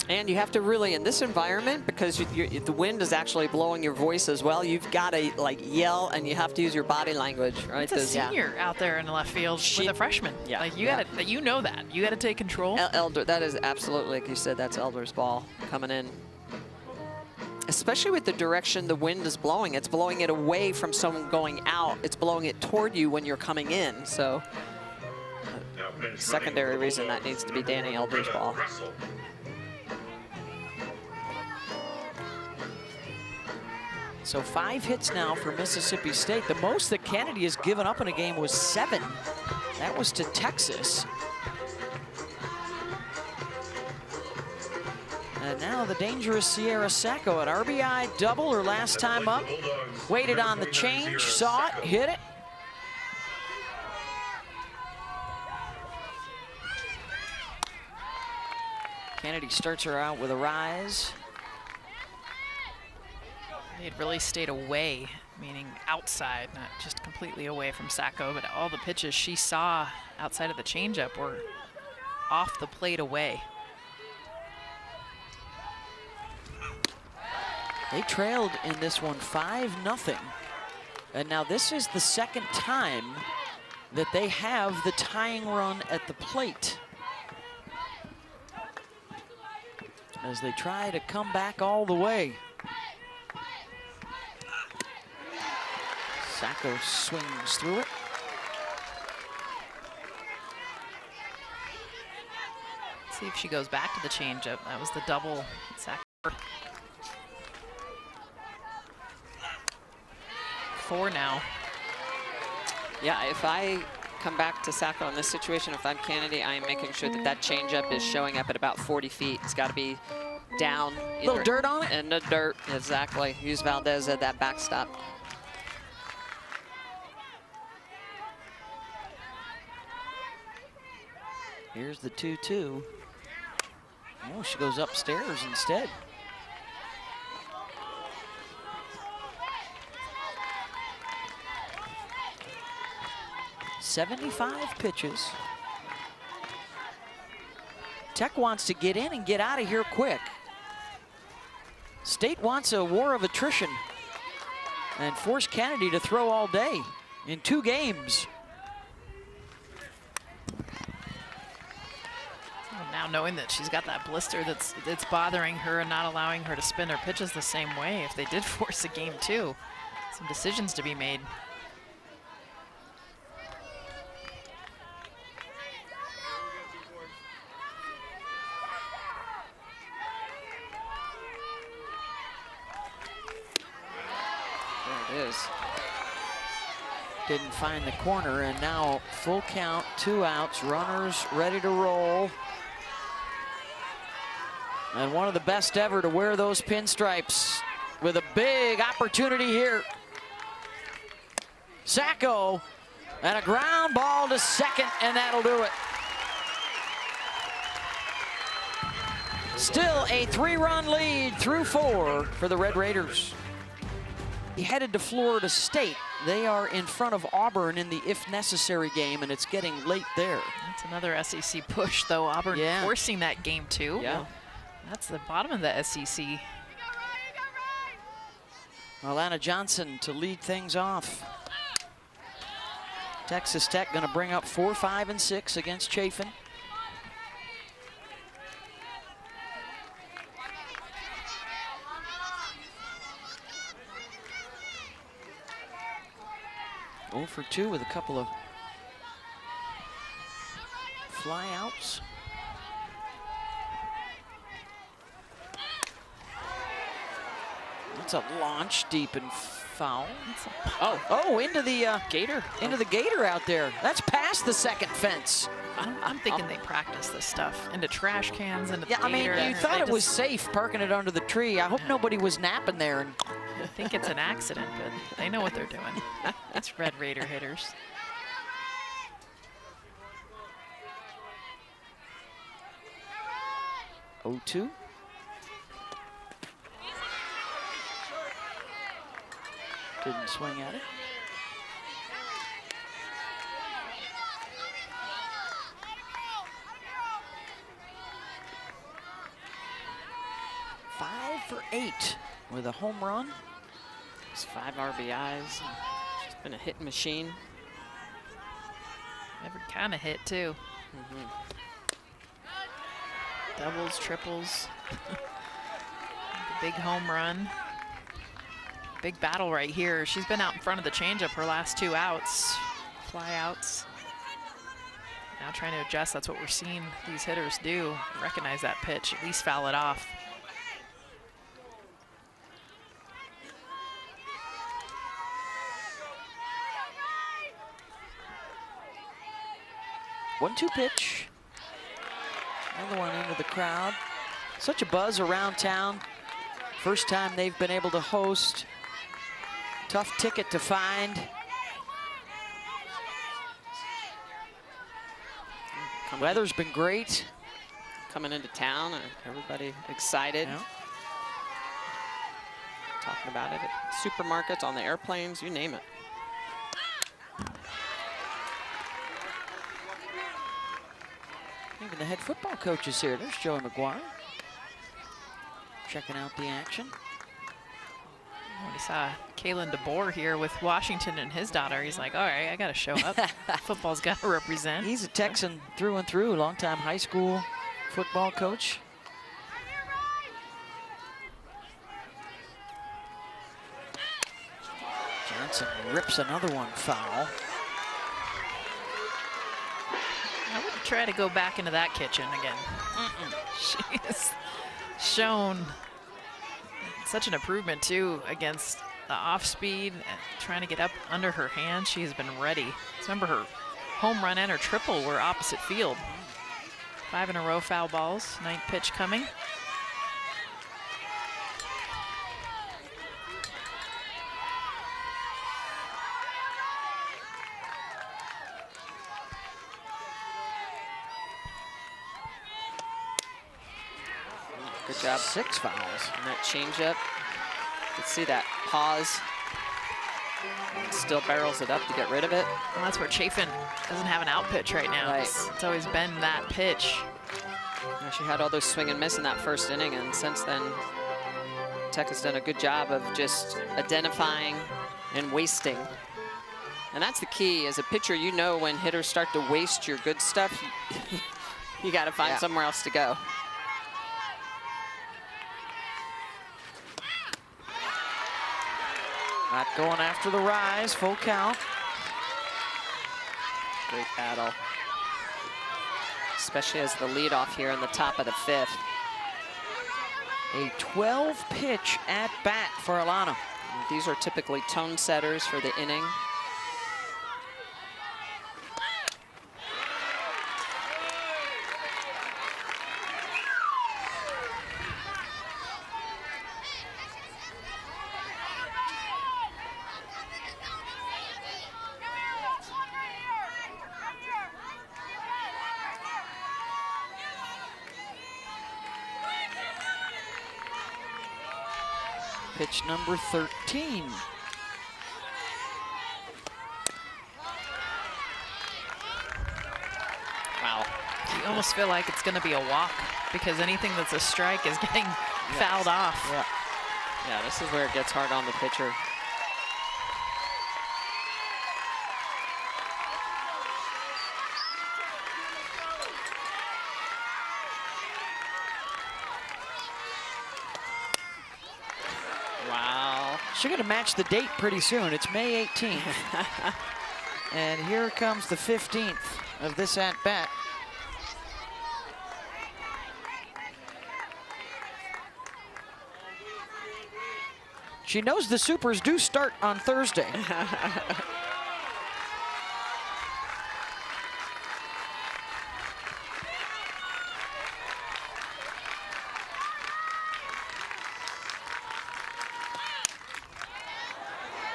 And you have to really, in this environment, because the wind is actually blowing your voice as well, you've got to like yell and you have to use your body language, right? It's a senior out there in the left field with a freshman. Yeah. Like you gotta, you know that. You gotta take control. Elder, that is absolutely, like you said, that's Elder's ball coming in. Especially with the direction the wind is blowing. It's blowing it away from someone going out. It's blowing it toward you when you're coming in. So, secondary reason that needs to be Danny Elder's ball. So 5 hits now for Mississippi State. The most that Kennedy has given up in a game was 7. That was to Texas. And now the dangerous Sierra Sacco at RBI double her last time up. Waited on the change, saw it, hit it. Kennedy starts her out with a rise. They had really stayed away, meaning outside, not just completely away from Sacco, but all the pitches she saw outside of the changeup were off the plate away. They trailed in this one 5-0. And now this is the second time that they have the tying run at the plate, as they try to come back all the way. Sacco swings through it. Let's see if she goes back to the changeup. That was the double Sacco. 4 now. Yeah, if I come back to Sacco in this situation, if I'm Kennedy, I am making sure that that changeup is showing up at about 40 feet. It's got to be down. A little dirt on it? In the dirt, exactly. Use Valdez at that backstop. Here's the 2-2. Oh, she goes upstairs instead. "75 pitches. Tech wants to get in and get out of here quick. State wants a war of attrition and force Kennedy to throw all day in 2 games. Now knowing that she's got that blister that's bothering her and not allowing her to spin her pitches the same way, if they did force a game 2, some decisions to be made. There it is. Didn't find the corner, and now full count, 2 outs, runners ready to roll. And one of the best ever to wear those pinstripes with a big opportunity here. Sacco, and a ground ball to second, and that'll do it. Still a 3-run lead through 4 for the Red Raiders. He headed to Florida State. They are in front of Auburn in the if necessary game, and it's getting late there. That's another SEC push, though. Auburn forcing that game 2. Yeah. That's the bottom of the SEC. Alana Johnson to lead things off. Texas Tech going to bring up 4, 5, and 6 against Chafin. Oh for 2 with a couple of fly outs. That's a launch deep and foul. Oh, Into the Gator. into the gator out there. That's past the second fence. I'm thinking they practice this stuff into trash cans, into the Yeah, I mean, gator. you thought They it was just- safe parking it under the tree. I hope nobody was napping there. And I think it's an accident, but they know what they're doing. It's Red Raider hitters. O2. Didn't swing at it. Five for 8 with a home run. it's 5 RBIs. She's been a hitting machine. Every kind of hit, too. Doubles, triples. The big home run. Big battle right here. She's been out in front of the changeup her last 2 outs. Fly outs. Now trying to adjust. That's what we're seeing these hitters do. Recognize that pitch, at least foul it off. One-two pitch. Another one into the crowd. Such a buzz around town. First time they've been able to host. Tough ticket to find. Weather's been great. Coming into town, everybody excited. Yeah. Talking about it at supermarkets, on the airplanes, you name it. Even the head football coach is here. There's Joey McGuire. Checking out the action. We saw Kalen DeBoer here with Washington and his daughter. He's like, all right, I got to show up. Football's got to represent. He's a Texan through and through, longtime high school football coach. Johnson rips another one foul. I wouldn't try to go back into that kitchen again. She has shown such an improvement, too, against the off speed and trying to get up under her hand. She has been ready. Remember, her home run and her triple were opposite field. 5 in a row foul balls. 9th pitch coming. Good job. 6 fouls. And that changeup, you can see that pause. Still barrels it up to get rid of it. Well, that's where Chafin doesn't have an out pitch right now. Right. It's always been that pitch. Yeah, she had all those swing and miss in that first inning, and since then, Tech has done a good job of just identifying and wasting. And that's the key. As a pitcher, you know when hitters start to waste your good stuff, you got to find somewhere else to go. Not going after the rise, full count. Great battle. Especially as the leadoff here in the top of the 5th. A 12-pitch at bat for Alana. These are typically tone setters for the inning. Pitch number 13. Wow. You almost feel like it's going to be a walk because anything that's a strike is getting fouled off. Yeah. Yeah, this is where it gets hard on the pitcher. Wow. She's going to match the date pretty soon. It's May 18th. And here comes the 15th of this at-bat. She knows the Supers do start on Thursday.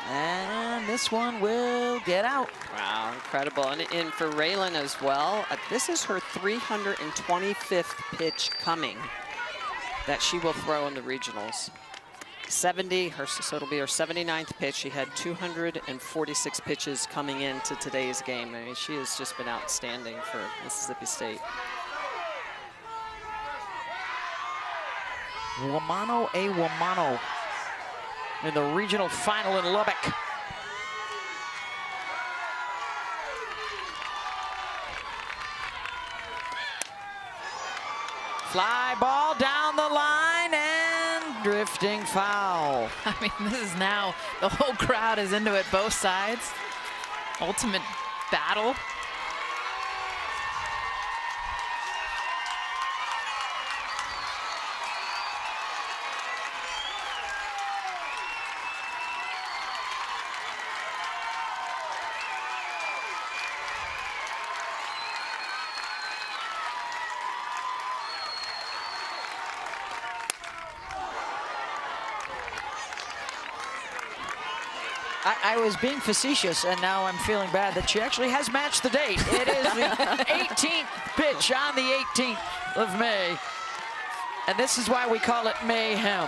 And this one will get out. Wow, incredible. And for Raylan as well, this is her 325th pitch coming that she will throw in the regionals. 70, so it'll be her 79th pitch. She had 246 pitches coming into today's game. I mean, she has just been outstanding for Mississippi State. Wamano A. Wamano in the regional final in Lubbock. Fly ball down the line and drifting foul. I mean, this is now, the whole crowd is into it, both sides. Ultimate battle. I was being facetious, and now I'm feeling bad that she actually has matched the date. It is the 18th pitch on the 18th of May, and this is why we call it mayhem.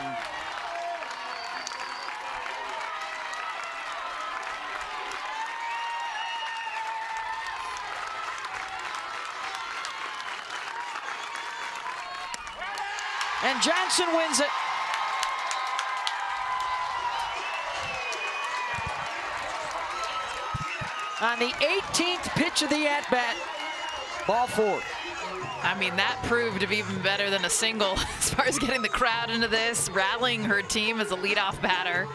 And Johnson wins it. On the 18th pitch of the at-bat, ball 4. I mean, that proved to be even better than a single as far as getting the crowd into this, rallying her team as a leadoff batter.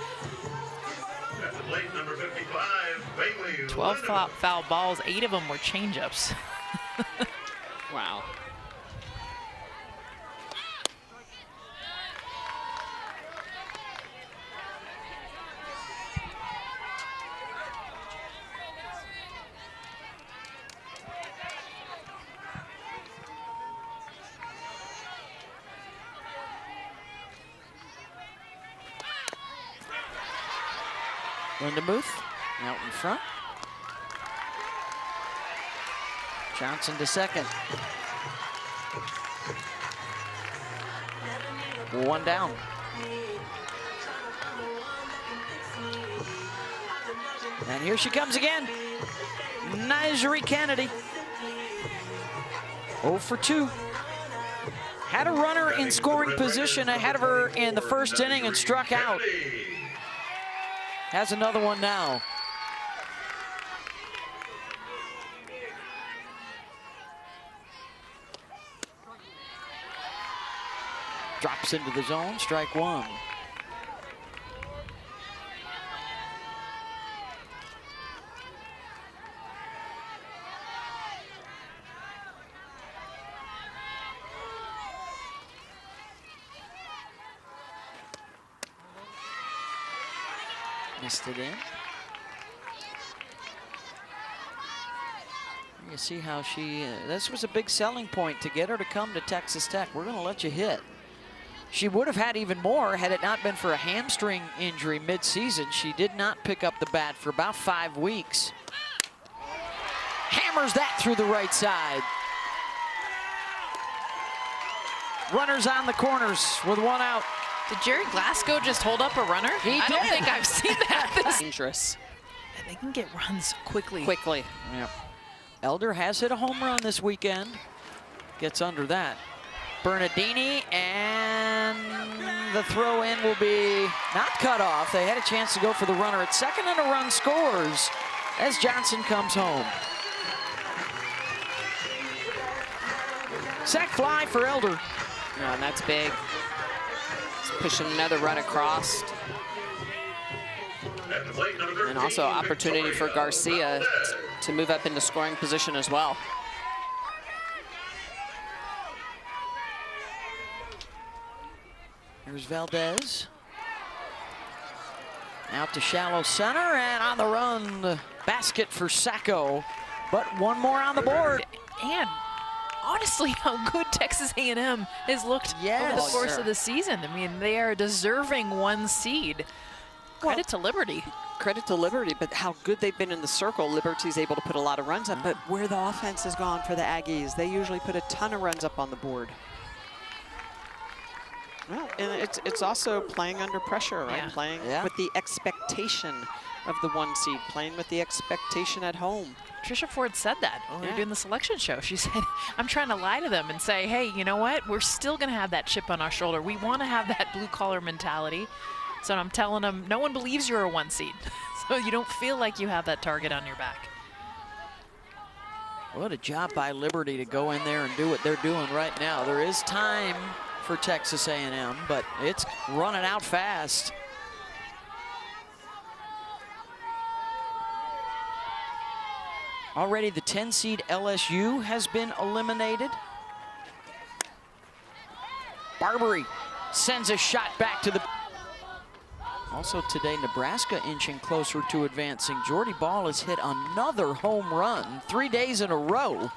At the plate, number 55, Bailey. 12 foul balls, 8 of them were changeups. Wow. Lindenbooth out in front. Johnson to second. 1 down. And here she comes again. Nigeri Kennedy. 0 for 2. Had a runner in scoring position ahead of her in the first inning and struck out. Has another one now. Drops into the zone, strike 1. Missed it in. You see how she, this was a big selling point to get her to come to Texas Tech. We're going to let you hit. She would have had even more had it not been for a hamstring injury mid-season. She did not pick up the bat for about 5 weeks. Hammers that through the right side. Runners on the corners with 1 out. Did Jerry Glasgow just hold up a runner? I don't think I've seen that. Dangerous. And they can get runs quickly. Yeah. Elder has hit a home run this weekend. Gets under that. Bernardini, and the throw in will be not cut off. They had a chance to go for the runner at second, and a run scores as Johnson comes home. Sac fly for Elder. Yeah, and that's big. Pushing another run across. And also opportunity for Garcia to move up into scoring position as well. Here's Valdez. Out to shallow center, and on the run, the basket for Sacco. But one more on the board. And honestly, how good Texas A&M has looked over the course of the season. I mean, they are a deserving 1 seed. Credit to Liberty. Credit to Liberty, but how good they've been in the circle. Liberty's able to put a lot of runs up, but where the offense has gone for the Aggies, they usually put a ton of runs up on the board. Well, and it's also playing under pressure, right? Yeah. Playing with the expectation of the 1 seed, playing with the expectation at home. Tricia Ford said that when we were doing the selection show. She said, I'm trying to lie to them and say, hey, you know what? We're still going to have that chip on our shoulder. We want to have that blue-collar mentality. So I'm telling them, no one believes you're a 1 seed. So you don't feel like you have that target on your back. What a job by Liberty to go in there and do what they're doing right now. There is time for Texas A&M, but it's running out fast. Already the 10 seed LSU has been eliminated. Barbary sends a shot back to the... Also today, Nebraska inching closer to advancing. Jordy Ball has hit another home run 3 days in a row.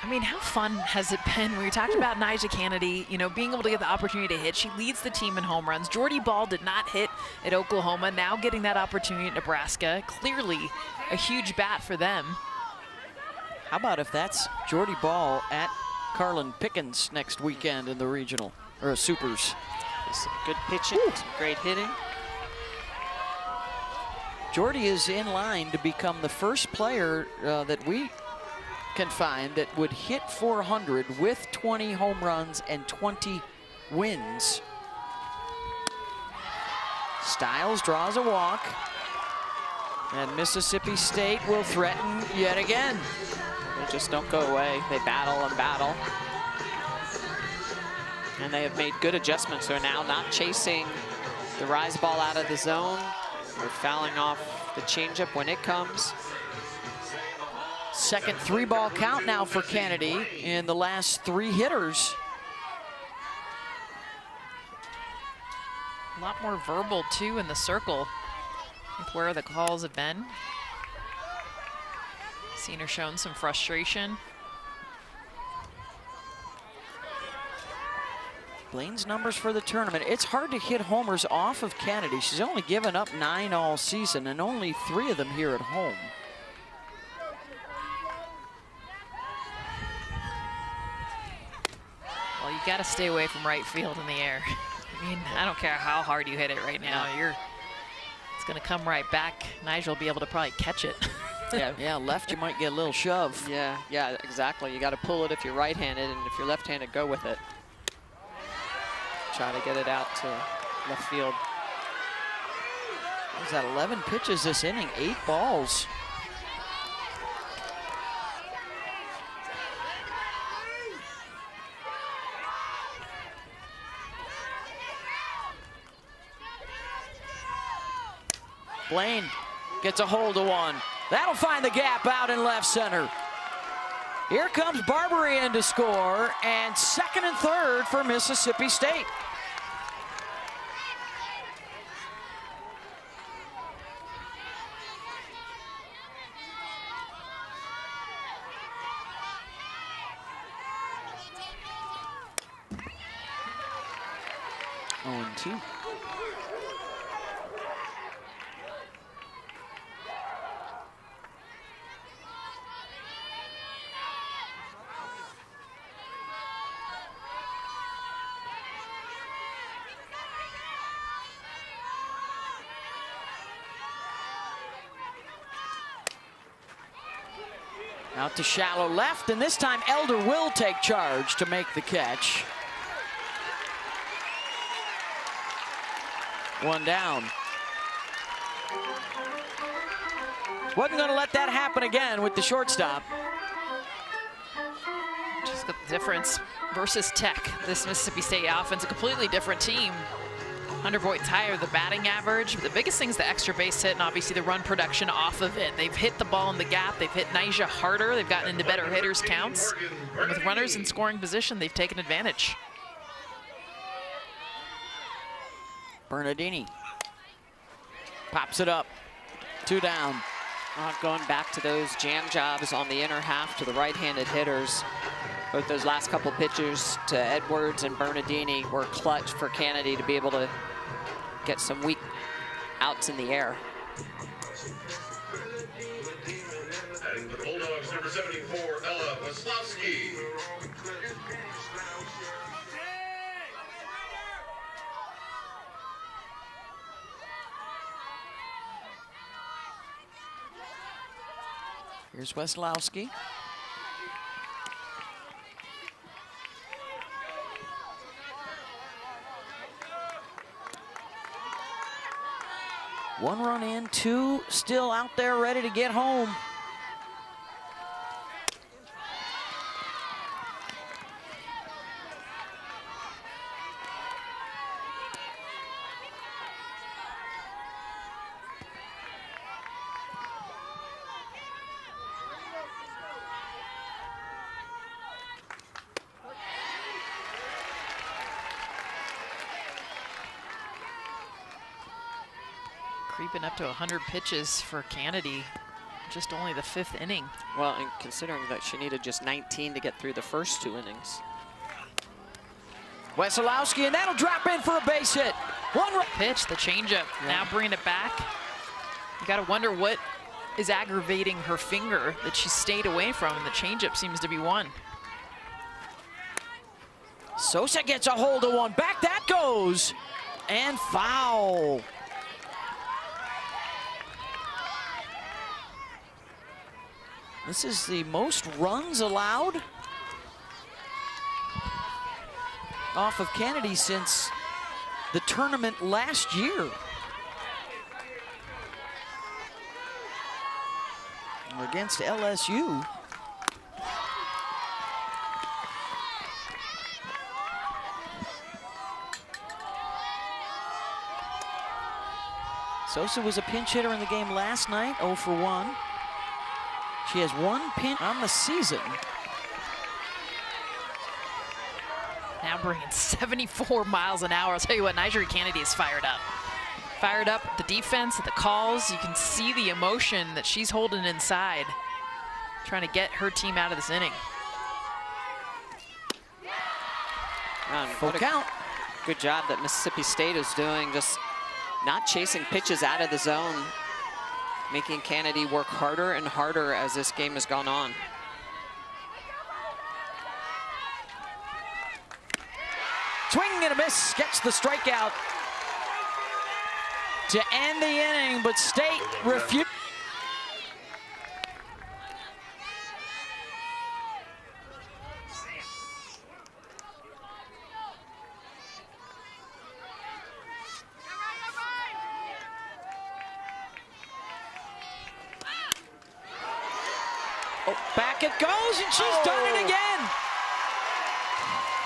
I mean, how fun has it been? We talked about Nyjah Kennedy, you know, being able to get the opportunity to hit. She leads the team in home runs. Jordy Ball did not hit at Oklahoma. Now getting that opportunity at Nebraska. Clearly a huge bat for them. How about if that's Jordy Ball at Carlin Pickens next weekend in the regional, or Supers. Some good pitching, some great hitting. Jordy is in line to become the first player that we can find that would hit 400 with 20 home runs and 20 wins. Stiles draws a walk, and Mississippi State will threaten yet again. They just don't go away. They battle and battle. And they have made good adjustments. They're now not chasing the rise ball out of the zone. They're fouling off the changeup when it comes. Second 3-ball count now for Kennedy in the last 3 hitters. A lot more verbal, too, in the circle with where the calls have been. Seen her showing some frustration. Blaine's numbers for the tournament. It's hard to hit homers off of Kennedy. She's only given up 9 all season, and only 3 of them here at home. Well, you got to stay away from right field in the air. I mean, I don't care how hard you hit it right now. It's going to come right back. Nyjah will be able to probably catch it. Yeah, left you might get a little shove. Yeah, exactly. You got to pull it if you're right-handed, and if you're left-handed, go with it. Try to get it out to left field. He's at 11 pitches this inning, 8 balls. Blaine gets a hold of one. That'll find the gap out in left center. Here comes Barbary in to score, and second and third for Mississippi State. Oh, and 2. Out to shallow left, and this time Elder will take charge to make the catch. One down. Wasn't going to let that happen again with the shortstop. Just the difference versus Tech. This Mississippi State offense, a completely different team. 100 points higher, the batting average. The biggest thing is the extra base hit and obviously the run production off of it. They've hit the ball in the gap. They've hit Nyjah harder. They've gotten into better hitters counts. And with runners in scoring position, they've taken advantage. Bernardini pops it up. 2 down. Going back to those jam jobs on the inner half to the right-handed hitters. Both those last couple pitches to Edwards and Bernardini were clutch for Kennedy to be able to get some weak outs in the air. Adding the Bulldogs, number 74, Ella Waslowski. Here's Weslowski. One run in, 2 still out there ready to get home. Creeping up to 100 pitches for Kennedy. Just only the 5th inning. Well, and considering that she needed just 19 to get through the first 2 innings. Weslowski, and that'll drop in for a base hit. One Pitch, the changeup. Now bringing it back. You got to wonder what is aggravating her finger that she stayed away from, and the changeup seems to be one. Sosa gets a hold of one. Back that goes. And foul. This is the most runs allowed off of Kennedy since the tournament last year. Against LSU. Sosa was a pinch hitter in the game last night, 0 for 1. She has 1 pinch on the season. Now bringing 74 miles an hour. I'll tell you what, Nigeri Kennedy is fired up. Fired up at the defense, at the calls. You can see the emotion that she's holding inside, trying to get her team out of this inning. Full count. Good job that Mississippi State is doing, just not chasing pitches out of the zone, making Kennedy work harder and harder as this game has gone on. Swing and a miss, gets the strikeout to end the inning, but State refused. Back it goes, and she's done it again.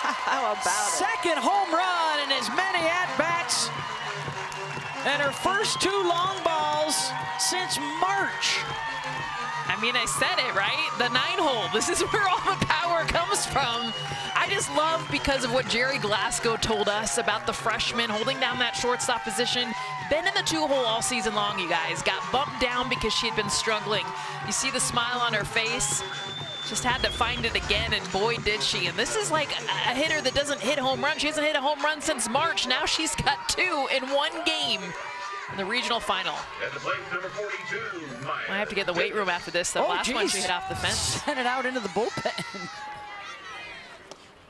How about it? Second home run in as many at-bats, and her first 2 long balls since March. I mean, I said it, right? The 9-hole. This is where all the power comes from. I just love, because of what Jerry Glasgow told us about the freshman holding down that shortstop position. Been in the 2-hole all season long, you guys. Got bumped down because she had been struggling. You see the smile on her face. Just had to find it again, and boy, did she. And this is like a hitter that doesn't hit home runs. She hasn't hit a home run since March. Now she's got 2 in 1 game in the regional final. At the plate, number 42, Maya. I have to get the weight room after this. The last one she hit off the fence. Sent it out into the bullpen.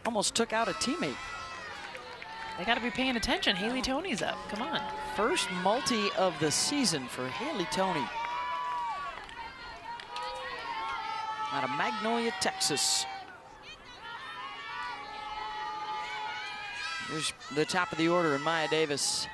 Almost took out a teammate. They got to be paying attention. Haley Toney's up. Come on. First multi of the season for Haley Toney. Out of Magnolia, Texas. Here's the top of the order, and Maya Davis.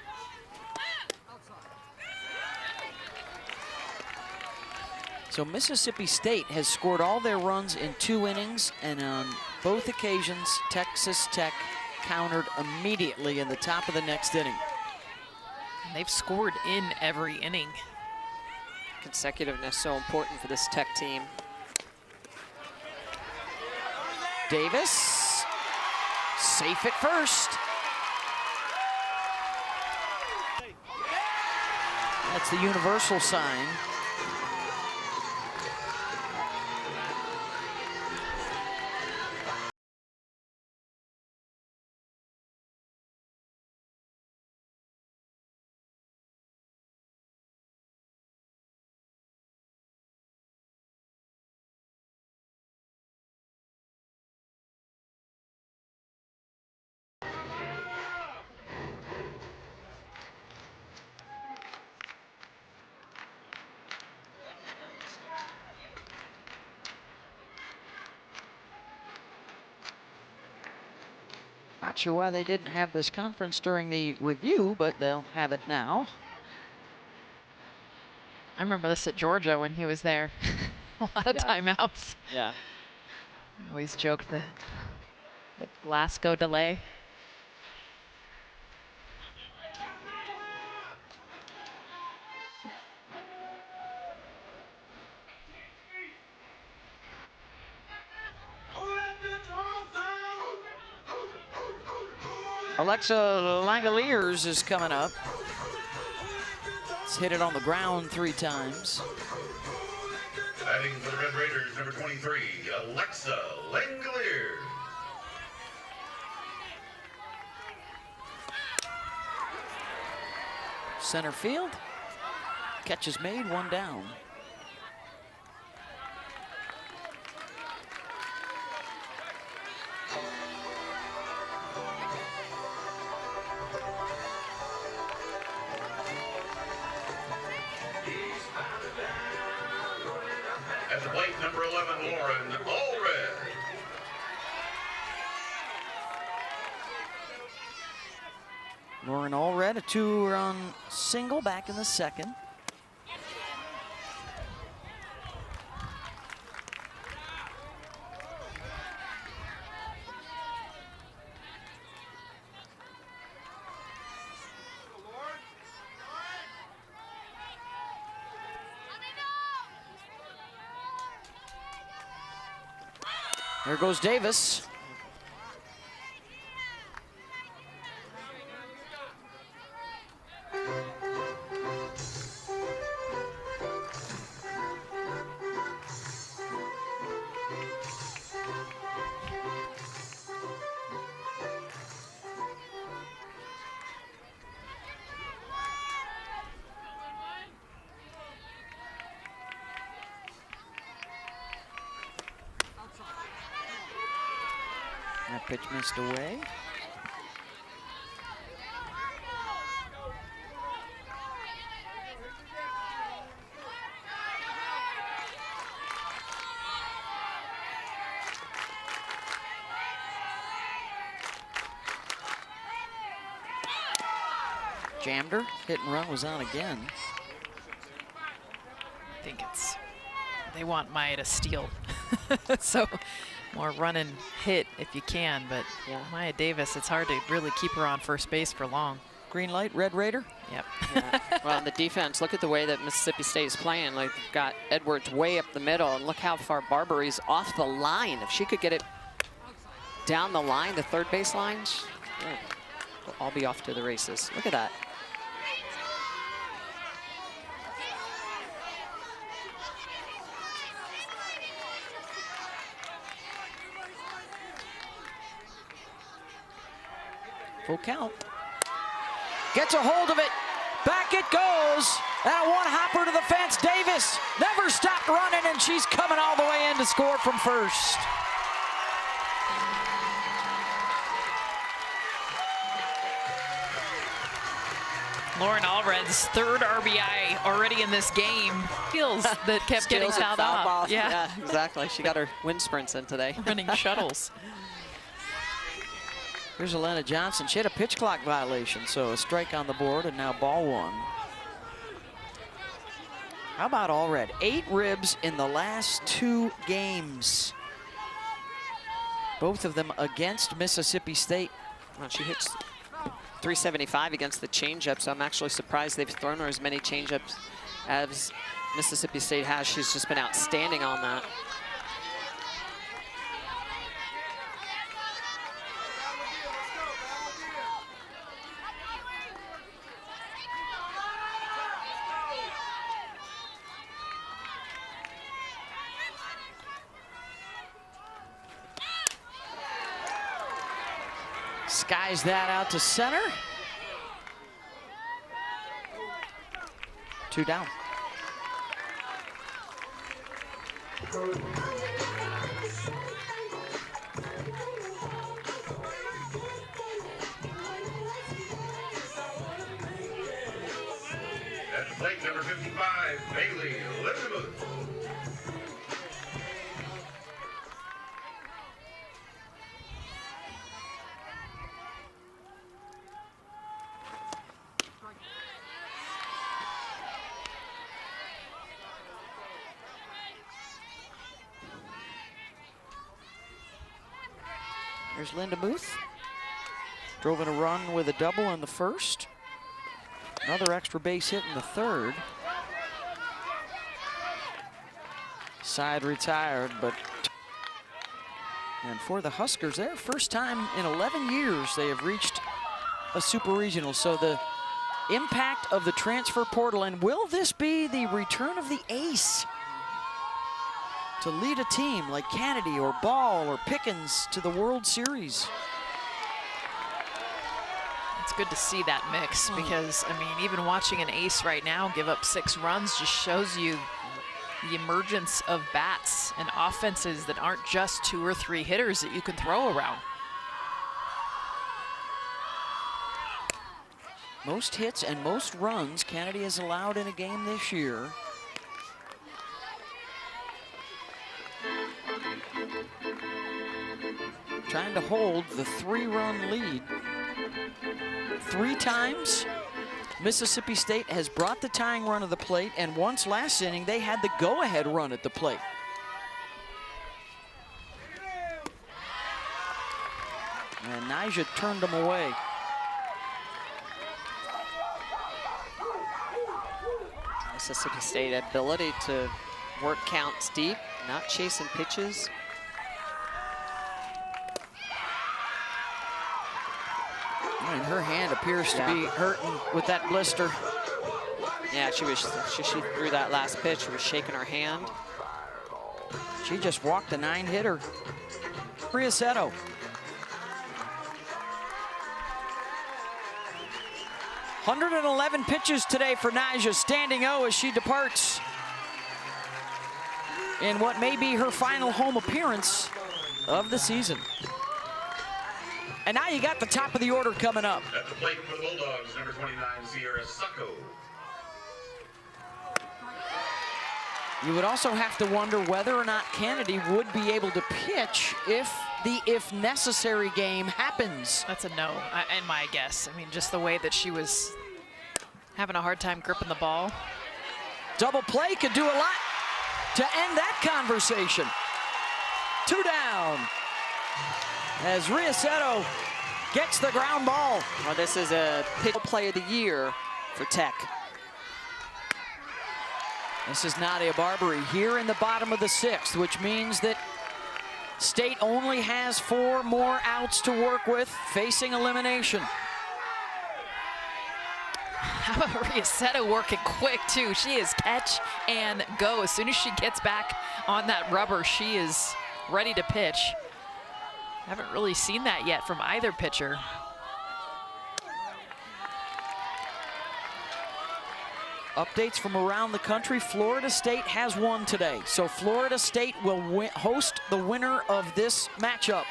So Mississippi State has scored all their runs in 2 innings, and on both occasions, Texas Tech countered immediately in the top of the next inning. And they've scored in every inning. Consecutiveness so important for this Tech team. Davis, safe at first. That's the universal sign. Not sure why they didn't have this conference during the review, but they'll have it now. I remember this at Georgia when he was there. A lot of timeouts. Yeah. I always joke the Glasgow delay. Alexa Langoliers is coming up. It's hit it on the ground 3 times. Batting for the Red Raiders, number 23, Alexa Langolier. Center field. Catch is made, 1 down. At the plate, number 11, Lauren Allred. Lauren Allred, a 2-run single back in the 2nd. There goes Davis. That pitch missed away. Jammed her. Hit and run was on again. I think they want Maya to steal. So more run and hit if you can, but Maya Davis, it's hard to really keep her on first base for long. Green light, Red Raider. Yep. Yeah. Well, on the defense, look at the way that Mississippi State is playing. Like, got Edwards way up the middle, and look how far Barbary's off the line. If she could get it down the line, the third base lines, they'll all be off to the races. Look at that. Full count. Gets a hold of it. Back it goes. That one hopper to the fence. Davis never stopped running, and she's coming all the way in to score from first. Lauren Allred's 3rd RBI already in this game. Skills that kept getting fouled off. Yeah, exactly. She got her wind sprints in today. Running shuttles. Here's Elena Johnson. She had a pitch clock violation, so a strike on the board, and now ball 1. How about Allred? 8 ribs in the last 2 games. Both of them against Mississippi State. Well, she hits 375 against the changeup, so I'm actually surprised they've thrown her as many changeups as Mississippi State has. She's just been outstanding on that. skies that out to center. 2 down. At the plate, number 55, Bailey Lindemuth. There's Linda Muth. Drove in a run with a double in the first. Another extra base hit in the third. Side retired, but... And for the Huskers, their first time in 11 years they have reached a super regional. So the impact of the transfer portal, and will this be the return of the ace to lead a team like Kennedy or Ball or Pickens to the World Series? It's good to see that mix because, I mean, even watching an ace right now give up 6 runs just shows you the emergence of bats and offenses that aren't just 2 or 3 hitters that you can throw around. Most hits and most runs Kennedy has allowed in a game this year. Trying to hold the 3-run lead. 3 times Mississippi State has brought the tying run to the plate, and once last inning they had the go-ahead run at the plate. And Nyjah turned them away. Mississippi State ability to work counts deep, not chasing pitches. And her hand appears to be hurting with that blister. Yeah, she threw that last pitch. She was shaking her hand. She just walked a 9-hitter. Riasetto. .111 pitches today for Nyjah, standing O as she departs in what may be her final home appearance of the season. And now you got the top of the order coming up. At the plate for the Bulldogs, number 29, Sierra Succo. You would also have to wonder whether or not Kennedy would be able to pitch if the if necessary game happens. That's a no, in my guess. I mean, just the way that she was having a hard time gripping the ball. Double play could do a lot to end that conversation. 2 down. As Riasetto gets the ground ball. Well, this is a pitch play of the year for Tech. This is Nadia Barbary here in the bottom of the 6th, which means that State only has 4 more outs to work with, facing elimination. How about Riasetto working quick, too? She is catch and go. As soon as she gets back on that rubber, she is ready to pitch. Haven't really seen that yet from either pitcher. Updates from around the country. Florida State has won today. So Florida State will host the winner of this matchup.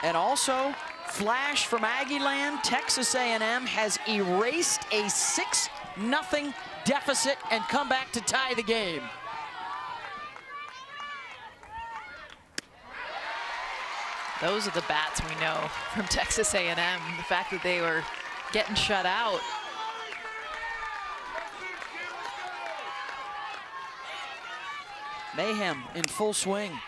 And also, flash from Aggieland, Texas A&M has erased a 6-0 deficit and come back to tie the game. Those are the bats we know from Texas A&M. The fact that they were getting shut out. Mayhem in full swing.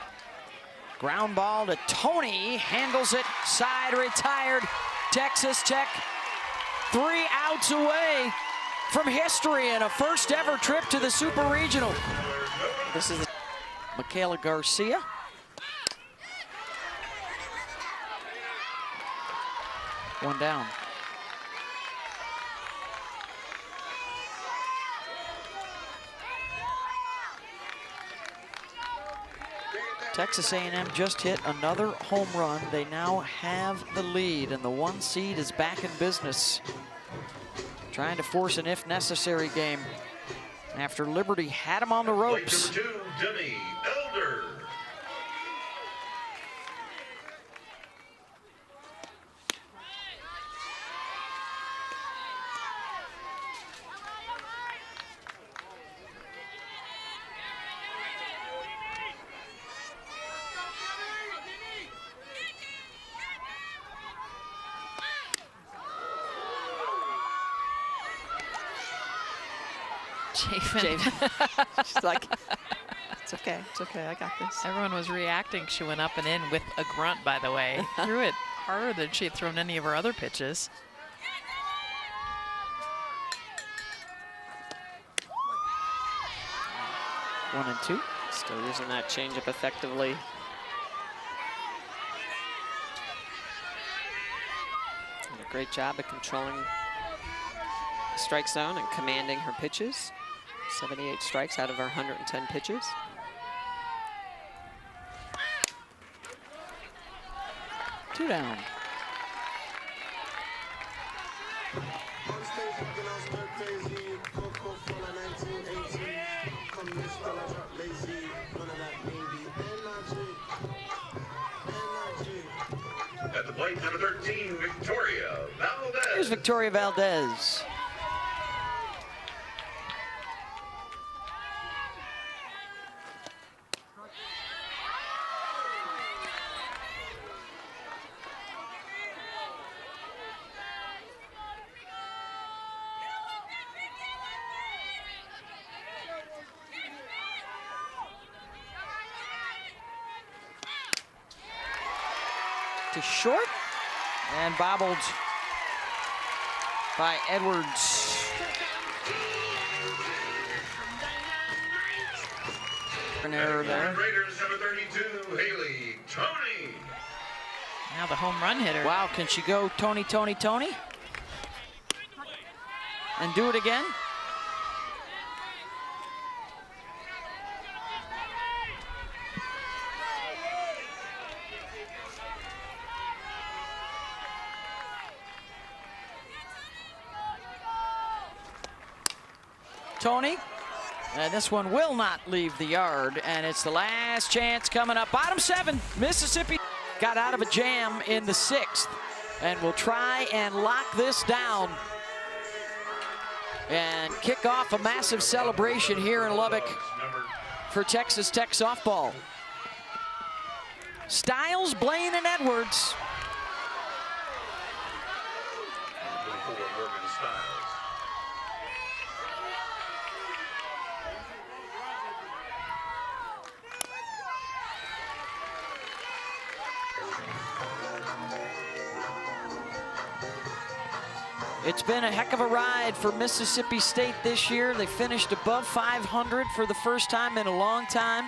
Ground ball to Tony, handles it, side retired. Texas Tech 3 outs away from history and a first ever trip to the Super Regional. This is Michaela Garcia. One down. Texas A&M just hit another home run. They now have the lead, and the 1 seed is back in business, trying to force an if necessary game after Liberty had them on the ropes. Plate number 2, Demi Elder. Chafin. She's like, it's okay, I got this. Everyone was reacting. She went up and in with a grunt, by the way. Threw it harder than she had thrown any of her other pitches. One and two. Still using that changeup effectively. Did a great job of controlling the strike zone and commanding her pitches. 78 strikes out of her 110 pitches. Two down. At the plate, number 13, Victoria Valdez. Here's Victoria Valdez. To short and bobbled by Edwards. An error there. Raiders, number 32, Haley Tony. Now the home run hitter. Wow, can she go Tony, Tony, Tony? And do it again? Tony, and this one will not leave the yard, and it's the last chance coming up. Bottom 7, Mississippi got out of a jam in the 6th, and will try and lock this down and kick off a massive celebration here in Lubbock for Texas Tech softball. Stiles, Blaine, and Edwards. It's been a heck of a ride for Mississippi State this year. They finished above 500 for the first time in a long time.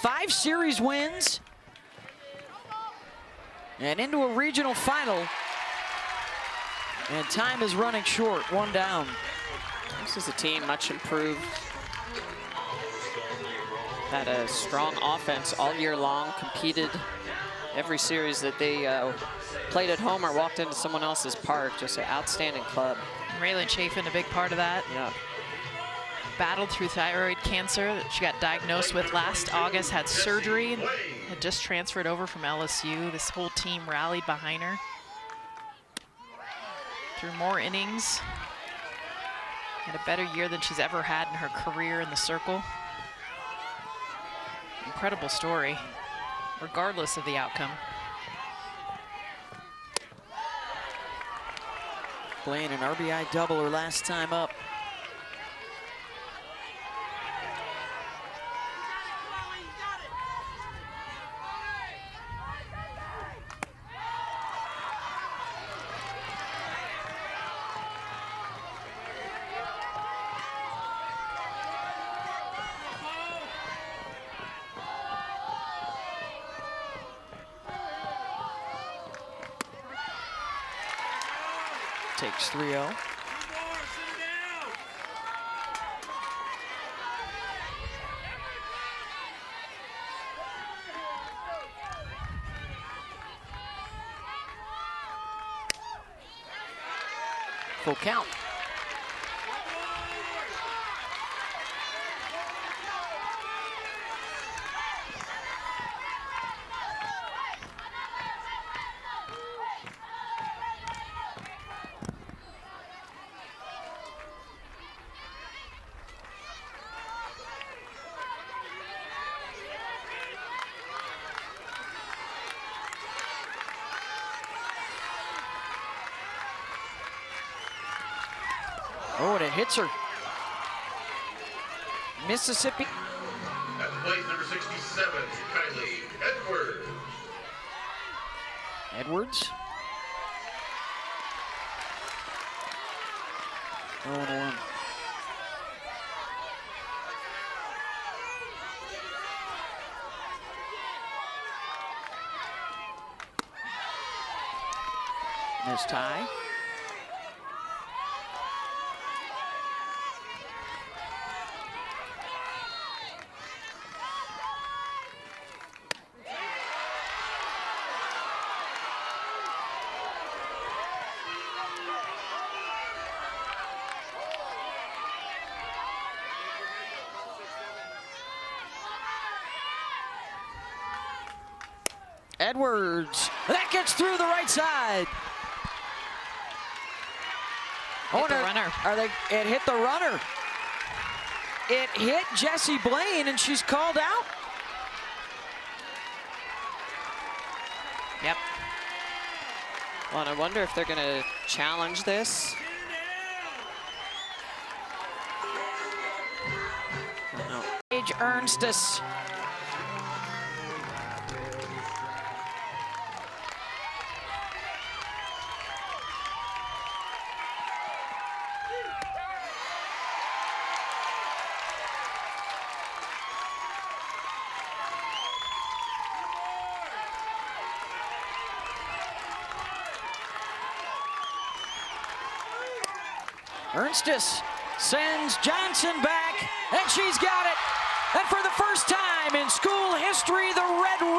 5 series wins. And into a regional final. And time is running short, 1 down. This is a team much improved. Had a strong offense all year long, competed every series that they played at home or walked into someone else's park. Just an outstanding club. Raylan Chafin, a big part of that. Yeah. Battled through thyroid cancer that she got diagnosed with last August, had surgery, and had just transferred over from LSU. This whole team rallied behind her. Through more innings. Had a better year than she's ever had in her career in the circle. Incredible story, regardless of the outcome. Playing an RBI double her last time up. Takes 3-0. Full count. Oh, and it hits her. Mississippi. At the plate, number 67, Kylie Edwards. Edwards. 0-1. Nice tie. Edwards, that gets through the right side. Hit the runner. It hit the runner. It hit Jessie Blaine, and she's called out. Yep. Well, and I wonder if they're going to challenge this. Paige Ernstis. Ernstis sends Johnson back, and she's got it. And for the first time in school history, the Red